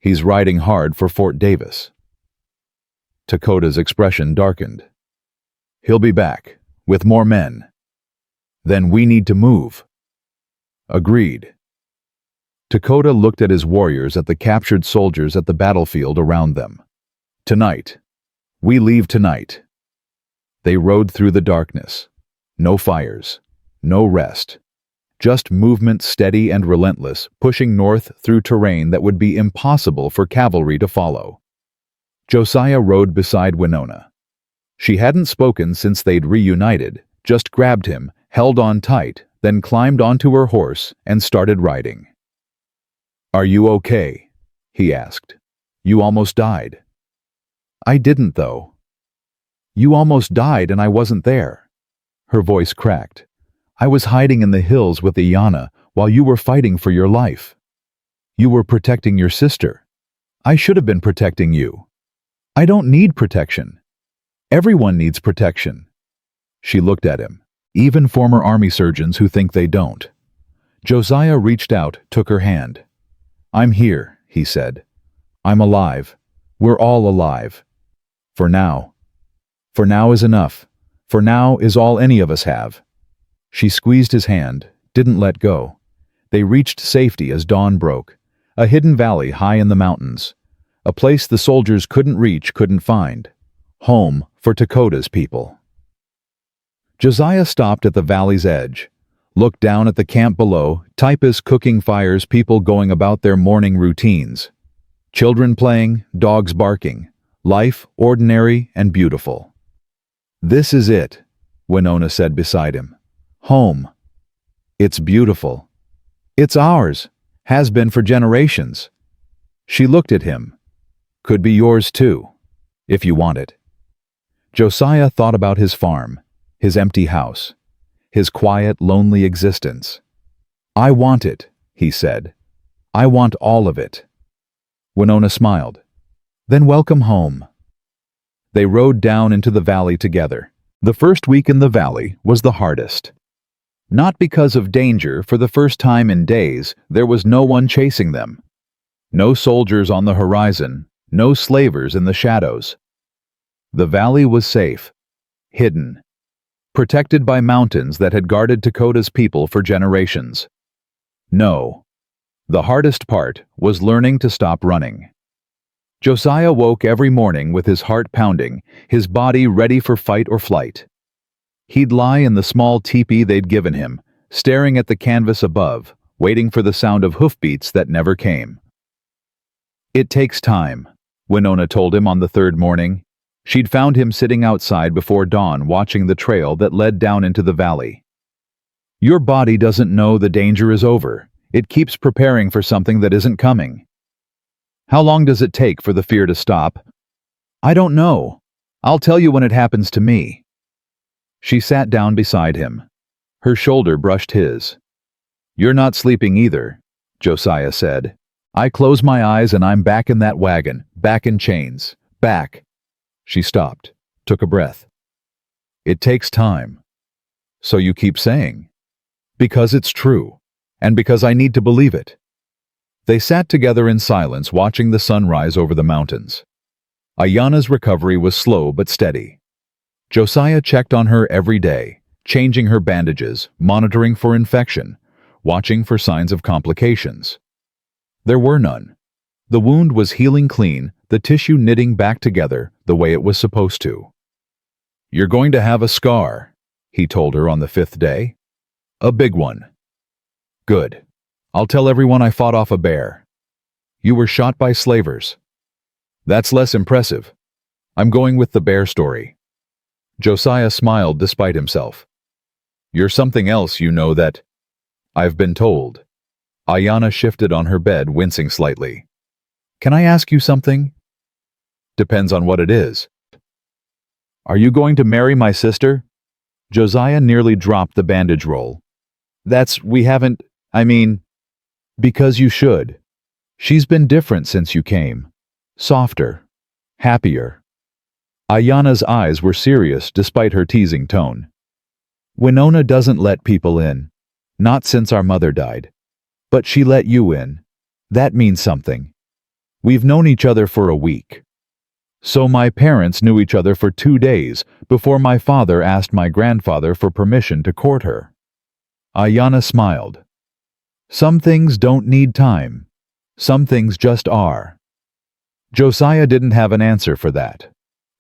"He's riding hard for Fort Davis." Lakota's expression darkened. "He'll be back, with more men." "Then we need to move." "Agreed." Lakota looked at his warriors, at the captured soldiers at the battlefield around them. "Tonight. We leave tonight." They rode through the darkness. No fires. No rest. just movement steady and relentless, pushing north through terrain that would be impossible for cavalry to follow. Josiah rode beside Winona. She hadn't spoken since they'd reunited, just grabbed him, held on tight, then climbed onto her horse and started riding. "Are you okay?" he asked. "You almost died." "I didn't, though." "You almost died and I wasn't there." Her voice cracked. "I was hiding in the hills with Ayanna while you were fighting for your life. You were protecting your sister. I should have been protecting you. I don't need protection. Everyone needs protection." She looked at him. Even former army surgeons who think they don't. Josiah reached out, took her hand. "I'm here," he said. "I'm alive. We're all alive. For now. For now is enough. For now is all any of us have." She squeezed his hand, didn't let go. They reached safety as dawn broke. A hidden valley high in the mountains. A place the soldiers couldn't reach, couldn't find. Home for Dakota's people. Josiah stopped at the valley's edge, looked down at the camp below, typists cooking fires, people going about their morning routines. Children playing, dogs barking. Life ordinary and beautiful. "This is it," Winona said beside him. "Home. It's beautiful. It's ours. Has been for generations." She looked at him. "Could be yours too, if you want it." Josiah thought about his farm, his empty house, his quiet, lonely existence. "I want it," he said. "I want all of it." Winona smiled. "Then welcome home." They rode down into the valley together. The first week in the valley was the hardest. Not because of danger. For the first time in days, there was no one chasing them. No soldiers on the horizon, no slavers in the shadows. The valley was safe, hidden, protected by mountains that had guarded Dakota's people for generations. No. The hardest part was learning to stop running. Josiah woke every morning with his heart pounding, his body ready for fight or flight. He'd lie in the small teepee they'd given him, staring at the canvas above, waiting for the sound of hoofbeats that never came. "It takes time," Winona told him on the third morning. She'd found him sitting outside before dawn watching the trail that led down into the valley. "Your body doesn't know the danger is over. It keeps preparing for something that isn't coming." "How long does it take for the fear to stop?" "I don't know. I'll tell you when it happens to me." She sat down beside him. Her shoulder brushed his. "You're not sleeping either," Josiah said. "I close my eyes and I'm back in that wagon, back in chains, back." She stopped, took a breath. "It takes time." "So you keep saying." "Because it's true, and because I need to believe it." They sat together in silence, watching the sun rise over the mountains. Ayanna's recovery was slow but steady. Josiah checked on her every day, changing her bandages, monitoring for infection, watching for signs of complications. There were none. The wound was healing clean, the tissue knitting back together the way it was supposed to. "You're going to have a scar," he told her on the 5th day. "A big one." "Good. I'll tell everyone I fought off a bear." "You were shot by slavers." "That's less impressive. I'm going with the bear story." Josiah smiled despite himself. "You're something else, you know that." "I've been told." Ayanna shifted on her bed, wincing slightly. "Can I ask you something?" "Depends on what it is." "Are you going to marry my sister?" Josiah nearly dropped the bandage roll. We haven't, Because you should. She's been different since you came. Softer. Happier." Ayanna's eyes were serious despite her teasing tone. "Winona doesn't let people in. Not since our mother died. But she let you in. That means something. We've known each other for a week. So my parents knew each other for 2 days before my father asked my grandfather for permission to court her." Ayanna smiled. "Some things don't need time. Some things just are." Josiah didn't have an answer for that.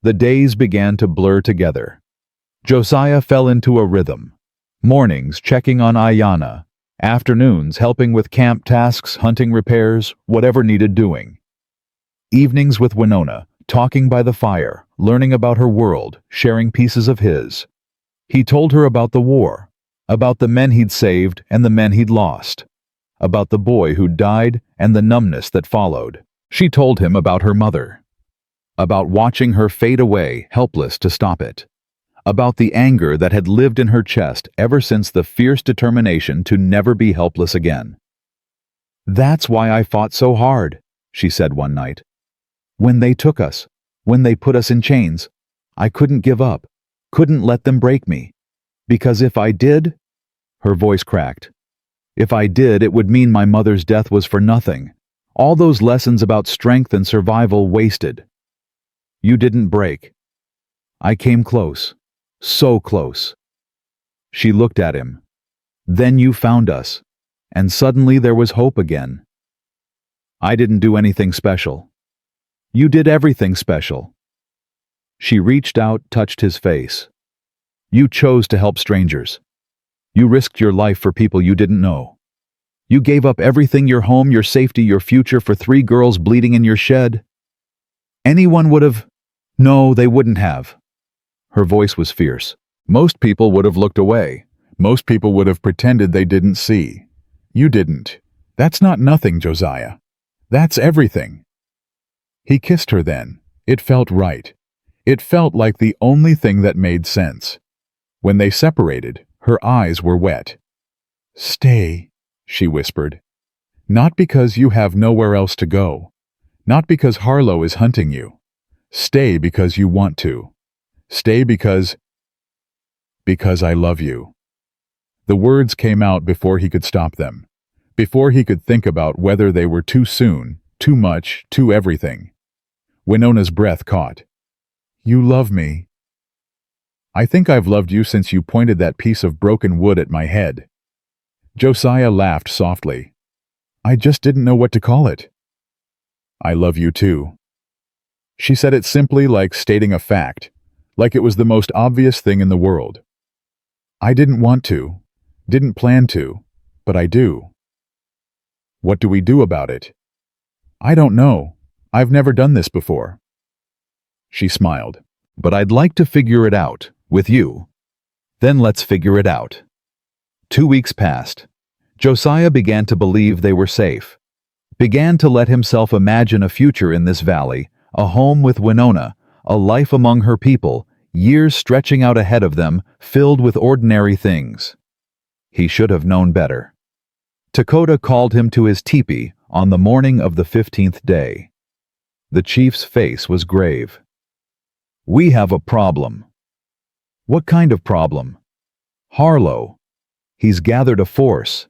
The days began to blur together. Josiah fell into a rhythm. Mornings checking on Ayanna, Afternoons helping with camp tasks, hunting repairs, whatever needed doing. Evenings with Winona, talking by the fire, learning about her world, sharing pieces of his. He told her about the war, about the men he'd saved and the men he'd lost, about the boy who died and the numbness that followed. She told him about her mother, about watching her fade away, helpless to stop it, about the anger that had lived in her chest ever since the fierce determination to never be helpless again. "That's why I fought so hard," she said one night. "When they took us, when they put us in chains, I couldn't give up, couldn't let them break me. Because if I did," her voice cracked, "if I did, it would mean my mother's death was for nothing. All those lessons about strength and survival wasted. You didn't break. I came close. So close." She looked at him. "Then you found us, and suddenly there was hope again. I didn't do anything special. You did everything special." She reached out, touched his face. "You chose to help strangers. You risked your life for people you didn't know. You gave up everything, your home, your safety, your future, for 3 girls bleeding in your shed. Anyone would have—" "No, they wouldn't have." Her voice was fierce. "Most people would have looked away. Most people would have pretended they didn't see. You didn't. That's not nothing, Josiah. That's everything." He kissed her then. It felt right. It felt like the only thing that made sense. When they separated, her eyes were wet. "Stay," she whispered. "Not because you have nowhere else to go. Not because Harlow is hunting you. Stay because you want to. Stay because I love you." The words came out before he could stop them, before he could think about whether they were too soon, too much, too everything. Winona's breath caught. "You love me." "I think I've loved you since you pointed that piece of broken wood at my head." Josiah laughed softly. "I just didn't know what to call it." "I love you too." She said it simply, like stating a fact, like it was the most obvious thing in the world. "I didn't want to, didn't plan to, but I do." "What do we do about it?" "I don't know. I've never done this before." She smiled. "But I'd like to figure it out, with you. Then let's figure it out." 2 weeks passed. Josiah began to believe they were safe, began to let himself imagine a future in this valley, a home with Winona, a life among her people, years stretching out ahead of them, filled with ordinary things. He should have known better. Lakota called him to his teepee on the morning of the 15th day. The chief's face was grave. "We have a problem." "What kind of problem?" "Harlow. He's gathered a force.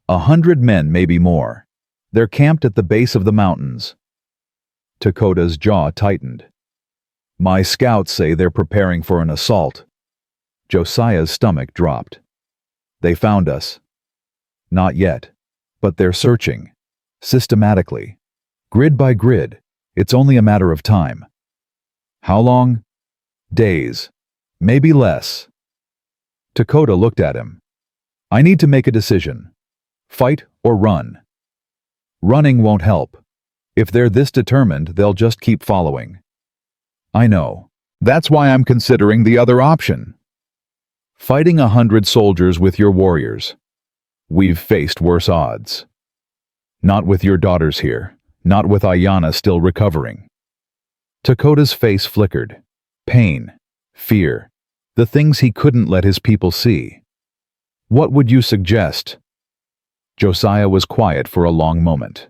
100 men, maybe more. They're camped at the base of the mountains." Lakota's jaw tightened. "My scouts say they're preparing for an assault." Josiah's stomach dropped. "They found us." "Not yet. But they're searching. Systematically. Grid by grid. It's only a matter of time." "How long?" "Days. Maybe less." Lakota looked at him. "I need to make a decision. Fight or run?" "Running won't help. If they're this determined, they'll just keep following." "I know. That's why I'm considering the other option. Fighting 100 soldiers with your warriors. We've faced worse odds. Not with your daughters here. Not with Ayanna still recovering." Lakota's face flickered. Pain. Fear. The things he couldn't let his people see. "What would you suggest?" Josiah was quiet for a long moment.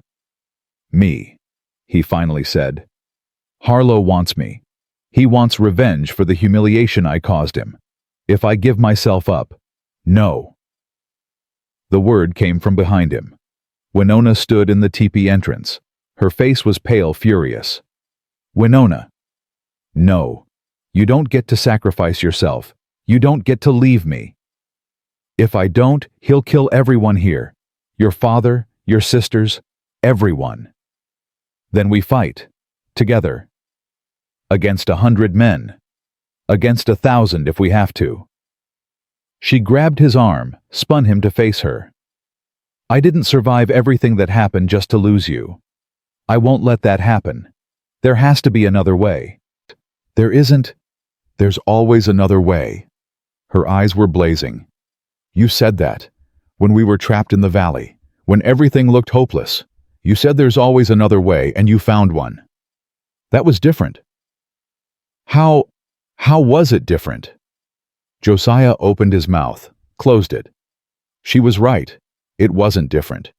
"Me," he finally said. "Harlow wants me. He wants revenge for the humiliation I caused him. If I give myself up, no." The word came from behind him. Winona stood in the teepee entrance. Her face was pale, furious. "Winona." "No. You don't get to sacrifice yourself. You don't get to leave me. If I don't, he'll kill everyone here. Your father, your sisters, everyone. Then we fight. Together. Against 100 men. Against 1,000 if we have to." She grabbed his arm, spun him to face her. I didn't survive everything that happened just to lose you. I won't let that happen. There has to be another way. There isn't. There's always another way. Her eyes were blazing. You said that. When we were trapped in the valley. When everything looked hopeless. You said there's always another way, and you found one. That was different. How was it different? Josiah opened his mouth, closed it. She was right. It wasn't different.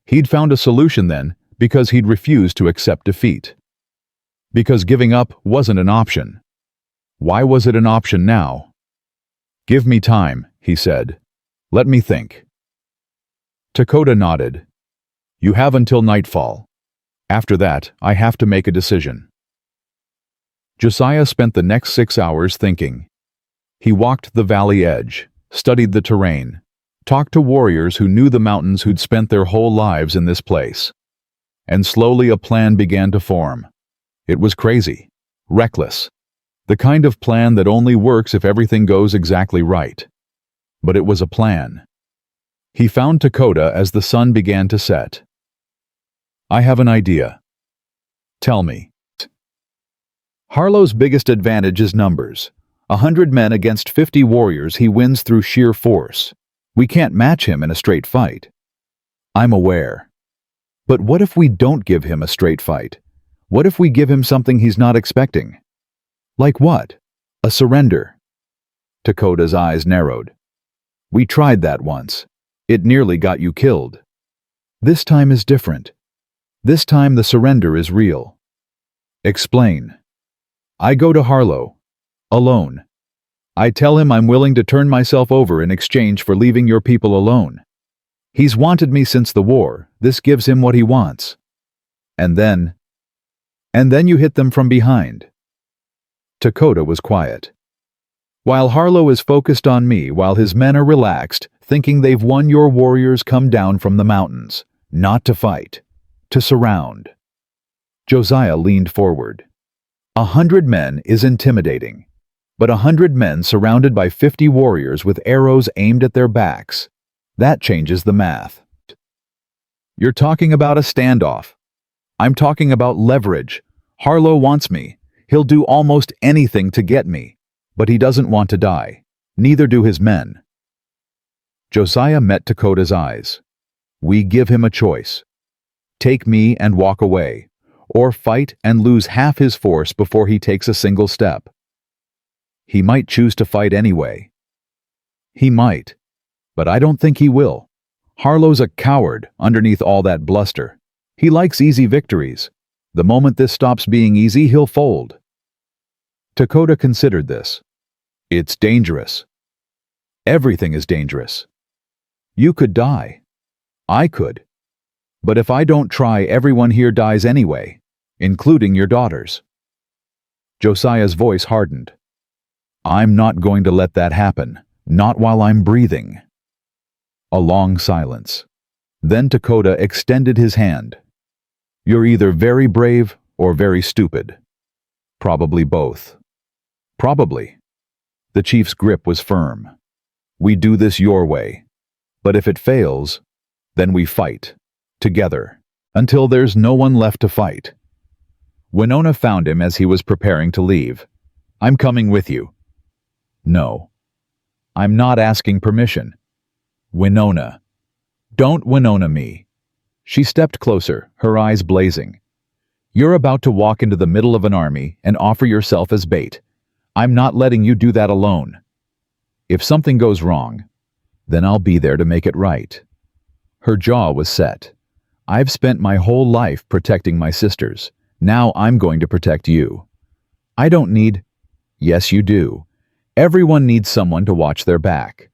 He'd found a solution then because he'd refused to accept defeat. Because giving up wasn't an option. Why was it an option now? Give me time, he said. Let me think. Dakota nodded. You have until nightfall. After that, I have to make a decision. Josiah spent the next 6 hours thinking. He walked the valley edge, studied the terrain, talked to warriors who knew the mountains who'd spent their whole lives in this place. And slowly a plan began to form. It was crazy, reckless, the kind of plan that only works if everything goes exactly right. But it was a plan. He found Dakota as the sun began to set. I have an idea. Tell me. Harlow's biggest advantage is numbers. 100 men against 50 warriors he wins through sheer force. We can't match him in a straight fight. I'm aware. But what if we don't give him a straight fight? What if we give him something he's not expecting? Like what? A surrender. Dakota's eyes narrowed. We tried that once. It nearly got you killed. This time is different. This time the surrender is real. Explain. I go to Harlow. Alone. I tell him I'm willing to turn myself over in exchange for leaving your people alone. He's wanted me since the war. This gives him what he wants. And then you hit them from behind. Dakota was quiet. While Harlow is focused on me, while his men are relaxed, thinking they've won, your warriors come down from the mountains, not to fight, to surround. Josiah leaned forward. 100 men is intimidating, but 100 men surrounded by 50 warriors with arrows aimed at their backs, that changes the math. You're talking about a standoff. I'm talking about leverage. Harlow wants me. He'll do almost anything to get me, but he doesn't want to die. Neither do his men. Josiah met Dakota's eyes. We give him a choice. Take me and walk away, or fight and lose half his force before he takes a single step. He might choose to fight anyway. He might, but I don't think he will. Harlow's a coward underneath all that bluster. He likes easy victories. The moment this stops being easy, he'll fold. Dakota considered this. It's dangerous. Everything is dangerous. You could die. I could. But if I don't try, everyone here dies anyway, including your daughters. Josiah's voice hardened. I'm not going to let that happen, not while I'm breathing. A long silence. Then Dakota extended his hand. You're either very brave or very stupid. Probably both. Probably. The chief's grip was firm. We do this your way. But if it fails, then we fight. Together. Until there's no one left to fight. Winona found him as he was preparing to leave. I'm coming with you. No. I'm not asking permission. Winona. Don't Winona me. She stepped closer, her eyes blazing. You're about to walk into the middle of an army and offer yourself as bait. I'm not letting you do that alone. If something goes wrong, then I'll be there to make it right. Her jaw was set. I've spent my whole life protecting my sisters. Now I'm going to protect you. I don't need... Yes, you do. Everyone needs someone to watch their back.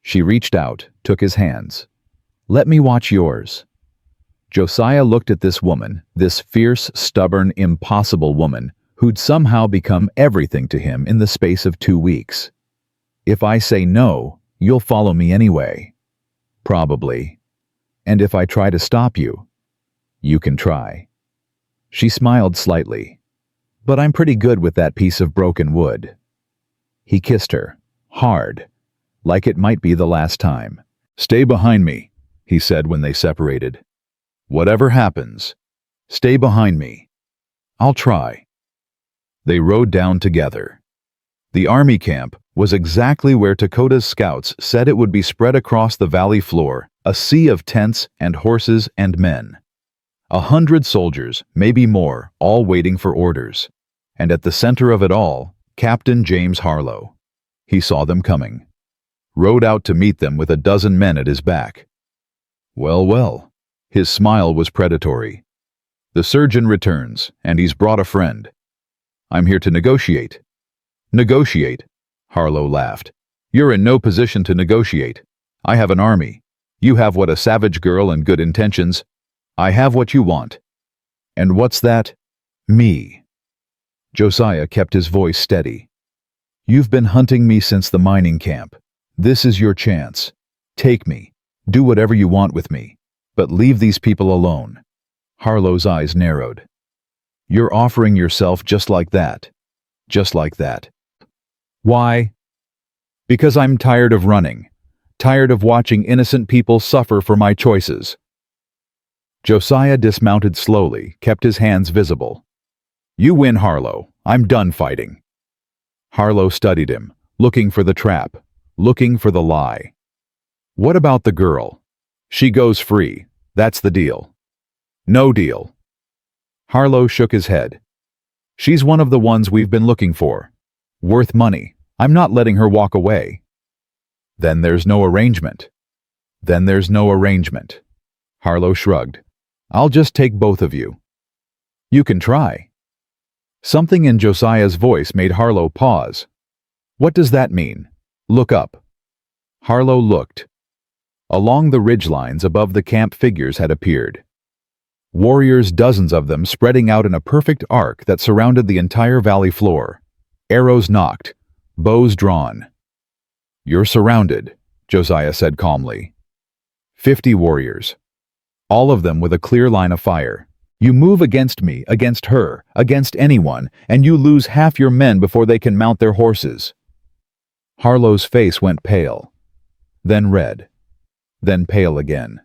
She reached out, took his hands. Let me watch yours. Josiah looked at this woman, this fierce, stubborn, impossible woman, who'd somehow become everything to him in the space of 2 weeks. If I say no, you'll follow me anyway. Probably. And if I try to stop you, you can try. She smiled slightly. But I'm pretty good with that piece of broken wood. He kissed her, hard, like it might be the last time. Stay behind me. he said when they separated. "Whatever happens, stay behind me. I'll try." They rode down together. The army camp was exactly where Lakota's scouts said it would be, spread across the valley floor, a sea of tents and horses and men. 100 soldiers, maybe more, all waiting for orders. And at the center of it all, Captain James Harlow. He saw them coming. Rode out to meet them with a dozen men at his back. Well, well. His smile was predatory. "The surgeon returns, and he's brought a friend. I'm here to negotiate." "Negotiate?" Harlow laughed. "You're in no position to negotiate. I have an army. You have what, a savage girl and good intentions. I have what you want." "And what's that?" "Me." Josiah kept his voice steady. "You've been hunting me since the mining camp. This is your chance. Take me. Do whatever you want with me. But leave these people alone." Harlow's eyes narrowed. "You're offering yourself just like that. Just like that." "Why?" "Because I'm tired of running. Tired of watching innocent people suffer for my choices." Josiah dismounted slowly, kept his hands visible. "You win, Harlow. I'm done fighting." Harlow studied him, looking for the trap, looking for the lie. "What about the girl? She goes free. That's the deal." "No deal." Harlow shook his head. "She's one of the ones we've been looking for. Worth money. I'm not letting her walk away." "Then there's no arrangement." "Then there's no arrangement." Harlow shrugged. "I'll just take both of you." "You can try." Something in Josiah's voice made Harlow pause. "What does that mean? Look up." Harlow looked. Along the ridgelines above the camp, figures had appeared. Warriors, dozens of them, spreading out in a perfect arc that surrounded the entire valley floor. Arrows nocked, bows drawn. "You're surrounded," Josiah said calmly. 50 warriors. All of them with a clear line of fire. "You move against me, against her, against anyone, and you lose half your men before they can mount their horses." Harlow's face went pale, then red, then pale again.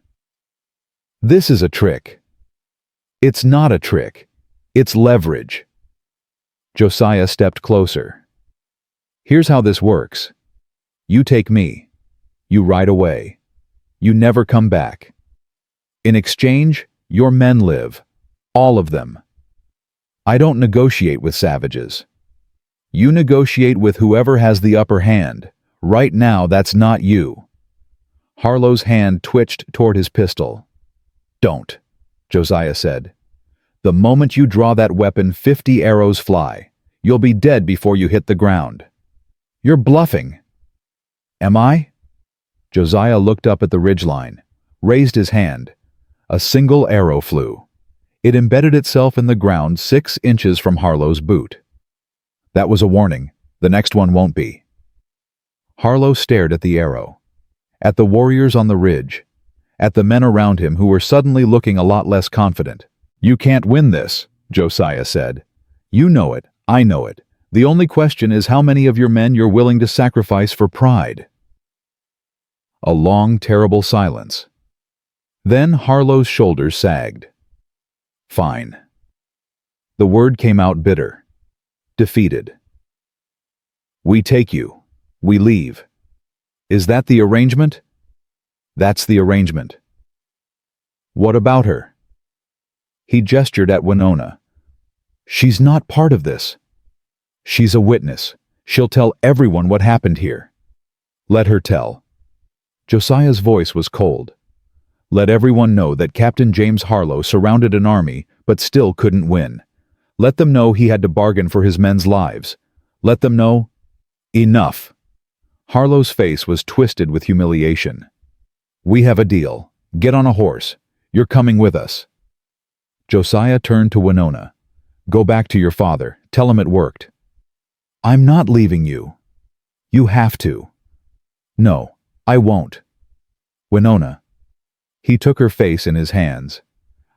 "This is a trick." "It's not a trick. It's leverage." Josiah stepped closer. "Here's how this works. You take me. You ride away. You never come back. In exchange, your men live. All of them. I don't negotiate with savages. You negotiate with whoever has the upper hand. Right now, that's not you." Harlow's hand twitched toward his pistol. "Don't," Josiah said. "The moment you draw that weapon, 50 arrows fly. You'll be dead before you hit the ground." "You're bluffing." "Am I?" Josiah looked up at the ridgeline, raised his hand. A single arrow flew. It embedded itself in the ground 6 inches from Harlow's boot. "That was a warning. The next one won't be." Harlow stared at the arrow, at the warriors on the ridge, at the men around him who were suddenly looking a lot less confident. "You can't win this," Josiah said. "You know it. I know it. The only question is how many of your men you're willing to sacrifice for pride." A long, terrible silence. Then Harlow's shoulders sagged. "Fine." The word came out bitter, defeated. "We take you. We leave. Is that the arrangement?" "That's the arrangement." "What about her?" He gestured at Winona. "She's not part of this. She's a witness. She'll tell everyone what happened here." "Let her tell." Josiah's voice was cold. "Let everyone know that Captain James Harlow surrounded an army but still couldn't win. Let them know he had to bargain for his men's lives. Let them know—" "Enough." Harlow's face was twisted with humiliation. "We have a deal. Get on a horse. You're coming with us." Josiah turned to Winona. "Go back to your father. Tell him it worked." "I'm not leaving you." "You have to." "No, I won't." "Winona." He took her face in his hands.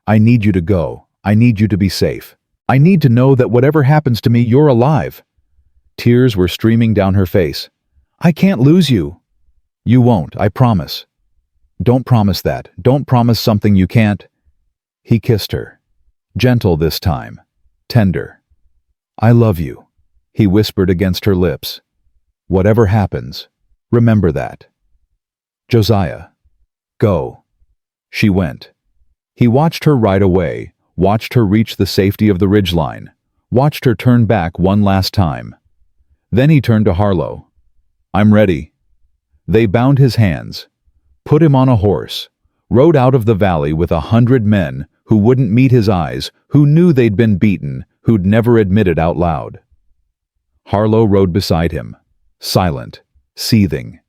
"I need you to go. I need you to be safe. I need to know that whatever happens to me, you're alive." Tears were streaming down her face. "I can't lose you." "You won't, I promise." Don't promise that. Don't promise something you can't. He kissed her. Gentle this time. Tender. I love you, he whispered against her lips. Whatever happens, remember that. Josiah. Go. She went. He watched her ride away, watched her reach the safety of the ridgeline, watched her turn back one last time. Then he turned to Harlow. I'm ready. They bound his hands, put him on a horse, rode out of the valley with 100 men who wouldn't meet his eyes, who knew they'd been beaten, who'd never admit it out loud. Harlow rode beside him, silent, seething.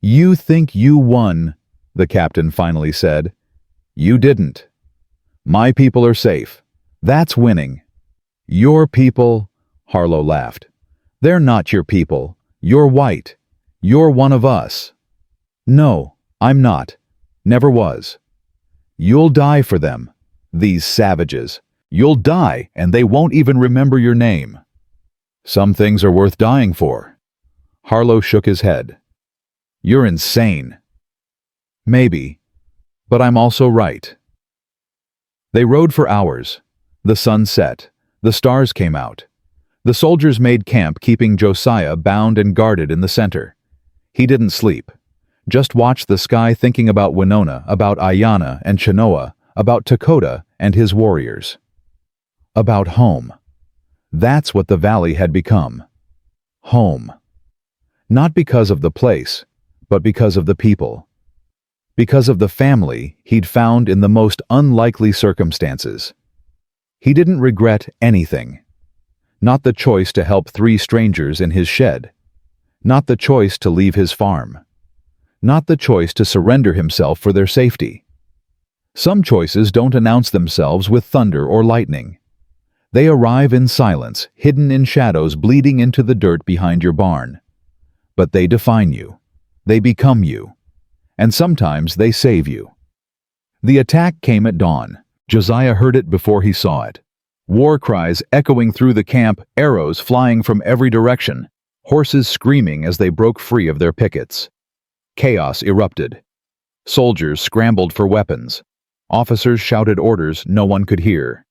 You think you won, the captain finally said. You didn't. My people are safe. That's winning. Your people, Harlow laughed. They're not your people. You're white. You're one of us. No, I'm not. Never was. You'll die for them, these savages. You'll die, and they won't even remember your name. Some things are worth dying for. Harlow shook his head. You're insane. Maybe, but I'm also right. They rode for hours. The sun set. The stars came out. The soldiers made camp, keeping Josiah bound and guarded in the center. He didn't sleep. Just watched the sky, thinking about Winona, about Ayanna and Chenoa, about Lakota and his warriors. About home. That's what the valley had become. Home. Not because of the place, but because of the people. Because of the family he'd found in the most unlikely circumstances. He didn't regret anything. Not the choice to help 3 strangers in his shed. Not the choice to leave his farm. Not the choice to surrender himself for their safety. Some choices don't announce themselves with thunder or lightning. They arrive in silence, hidden in shadows bleeding into the dirt behind your barn. But they define you. They become you. And sometimes they save you. The attack came at dawn. Josiah heard it before he saw it. War cries echoing through the camp, arrows flying from every direction, horses screaming as they broke free of their pickets. Chaos erupted. Soldiers scrambled for weapons. Officers shouted orders no one could hear.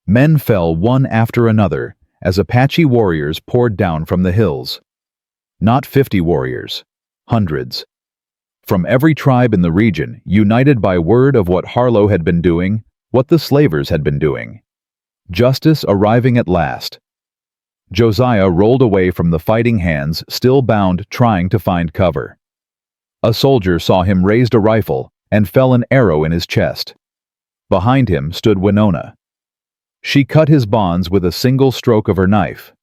Men fell one after another as Apache warriors poured down from the hills. Not 50 warriors, hundreds. From every tribe in the region, united by word of what Harlow had been doing, what the slavers had been doing. Justice arriving at last. Josiah rolled away from the fighting hands, still bound, trying to find cover. A soldier saw him, raised a rifle, and fell an arrow in his chest. Behind him stood Winona. She cut his bonds with a single stroke of her knife.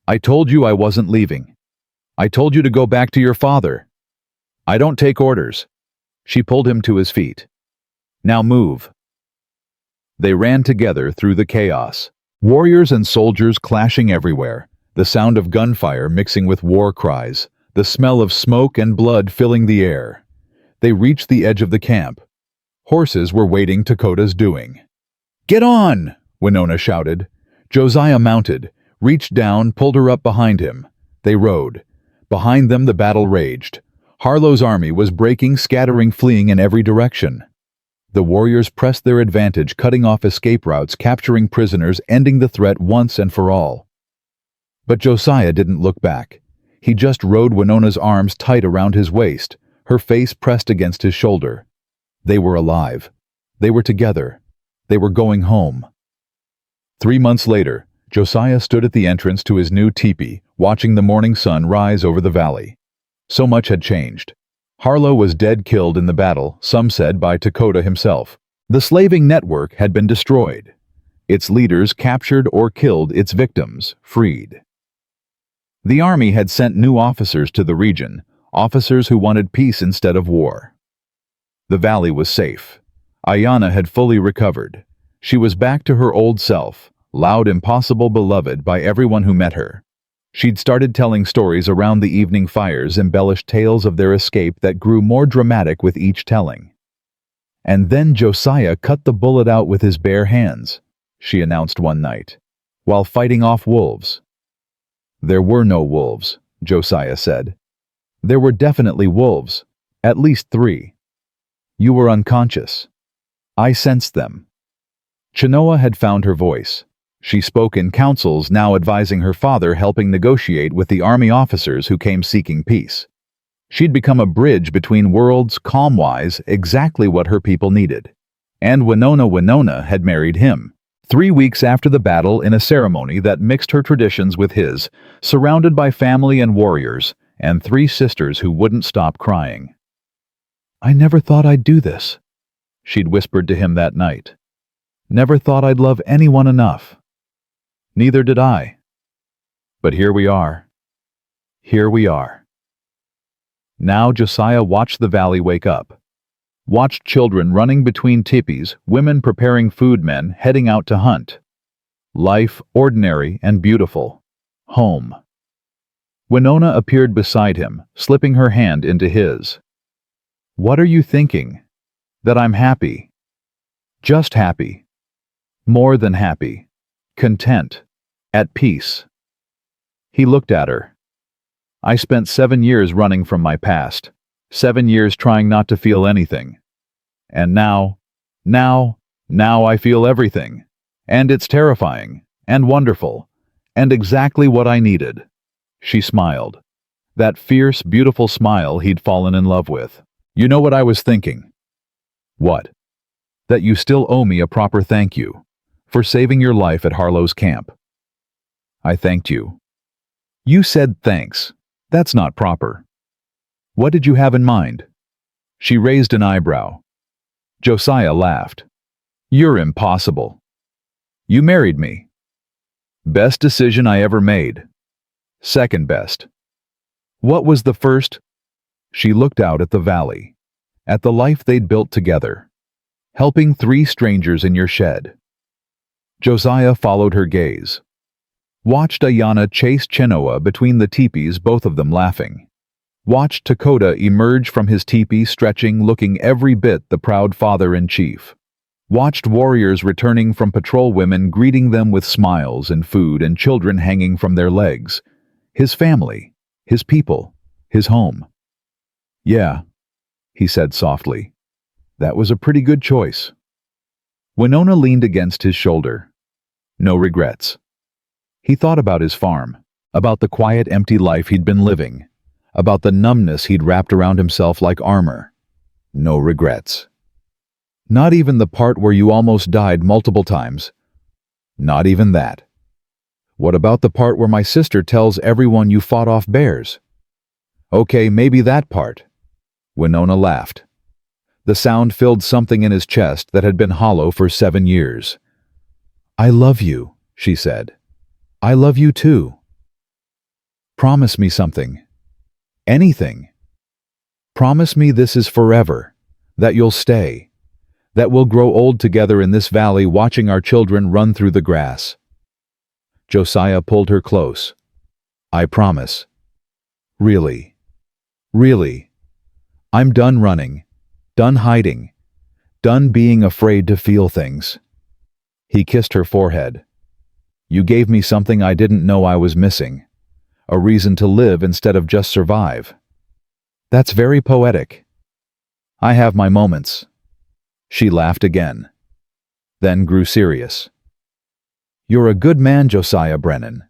I told you I wasn't leaving. I told you to go back to your father. I don't take orders. She pulled him to his feet. Now move. They ran together through the chaos. Warriors and soldiers clashing everywhere, the sound of gunfire mixing with war cries, the smell of smoke and blood filling the air. They reached the edge of the camp. Horses were waiting Lakota's doing. Get on! Winona shouted. Josiah mounted, reached down, pulled her up behind him. They rode. Behind them the battle raged. Harlow's army was breaking, scattering, fleeing in every direction. The warriors pressed their advantage, cutting off escape routes, capturing prisoners, ending the threat once and for all. But Josiah didn't look back. He just rode Winona's arms tight around his waist, her face pressed against his shoulder. They were alive. They were together. They were going home. 3 months later, Josiah stood at the entrance to his new teepee, watching the morning sun rise over the valley. So much had changed. Harlow was dead, killed in the battle, some said by Lakota himself. The slaving network had been destroyed. Its leaders captured or killed, its victims freed. The army had sent new officers to the region, officers who wanted peace instead of war. The valley was safe. Ayanna had fully recovered. She was back to her old self, loud, impossible, beloved by everyone who met her. She'd started telling stories around the evening fires, embellished tales of their escape that grew more dramatic with each telling. And then Josiah cut the bullet out with his bare hands, she announced one night, while fighting off wolves. There were no wolves, Josiah said. There were definitely wolves, at least 3. You were unconscious. I sensed them. Chenoa had found her voice. She spoke in councils, now advising her father, helping negotiate with the army officers who came seeking peace. She'd become a bridge between worlds, calm-wise, exactly what her people needed. And Winona had married him. 3 weeks after the battle, in a ceremony that mixed her traditions with his, surrounded by family and warriors, and 3 sisters who wouldn't stop crying. "I never thought I'd do this," she'd whispered to him that night. "Never thought I'd love anyone enough." Neither did I. But here we are. Here we are. Now Josiah watched the valley wake up. Watched children running between teepees, women preparing food, men heading out to hunt. Life ordinary and beautiful. Home. Winona appeared beside him, slipping her hand into his. "What are you thinking?" "That I'm happy. Just happy. More than happy. Content. At peace." He looked at her. "I spent 7 years running from my past. 7 years trying not to feel anything. And now I feel everything. And it's terrifying, and wonderful, and exactly what I needed." She smiled. That fierce, beautiful smile he'd fallen in love with. "You know what I was thinking?" "What?" "That you still owe me a proper thank you for saving your life at Harlow's camp." "I thanked you." "You said thanks. That's not proper." "What did you have in mind?" She raised an eyebrow. Josiah laughed. "You're impossible. You married me. Best decision I ever made. Second best." "What was the first?" She looked out at the valley, at the life they'd built together, helping 3 strangers in your shed. Josiah followed her gaze. Watched Ayanna chase Chenoa between the teepees, both of them laughing. Watched Lakota emerge from his teepee, stretching, looking every bit the proud father-in-chief. Watched warriors returning from patrol, women greeting them with smiles and food, and children hanging from their legs. His family, his people, his home. "Yeah," he said softly. "That was a pretty good choice." Winona leaned against his shoulder. No regrets. He thought about his farm, about the quiet, empty life he'd been living, about the numbness he'd wrapped around himself like armor. No regrets. Not even the part where you almost died multiple times. Not even that. What about the part where my sister tells everyone you fought off bears? Okay, maybe that part. Winona laughed. The sound filled something in his chest that had been hollow for 7 years. "I love you," she said. "I love you too. Promise me something. Anything. Promise me this is forever, that you'll stay, that we'll grow old together in this valley, watching our children run through the grass." Josiah pulled her close. "I promise. Really. Really. I'm done running, done hiding, done being afraid to feel things." He kissed her forehead. "You gave me something I didn't know I was missing. A reason to live instead of just survive." "That's very poetic." "I have my moments." She laughed again, then grew serious. "You're a good man, Josiah Brennan."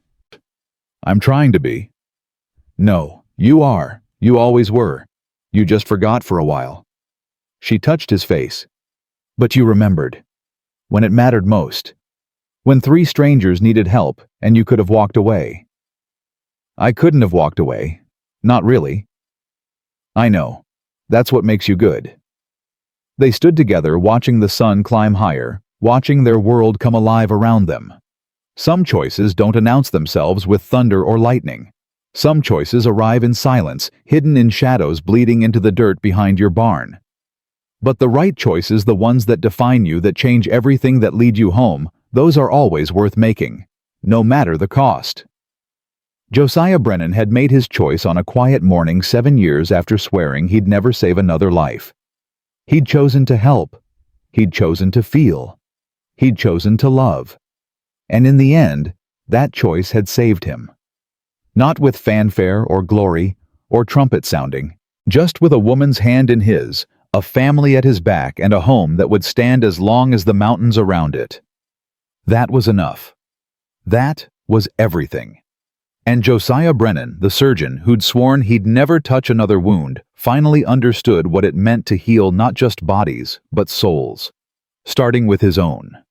"I'm trying to be." "No, you are. You always were. You just forgot for a while." She touched his face. "But you remembered. When it mattered most. When 3 strangers needed help and you could have walked away." "I couldn't have walked away. Not really." "I know. That's what makes you good." They stood together, watching the sun climb higher, watching their world come alive around them. Some choices don't announce themselves with thunder or lightning. Some choices arrive in silence, hidden in shadows bleeding into the dirt behind your barn. But the right choices, the ones that define you, that change everything, that lead you home, those are always worth making, no matter the cost. Josiah Brennan had made his choice on a quiet morning 7 years after swearing he'd never save another life. He'd chosen to help. He'd chosen to feel. He'd chosen to love. And in the end, that choice had saved him. Not with fanfare or glory or trumpet sounding, just with a woman's hand in his, a family at his back, and a home that would stand as long as the mountains around it. That was enough. That was everything. And Josiah Brennan, the surgeon who'd sworn he'd never touch another wound, finally understood what it meant to heal not just bodies, but souls, starting with his own.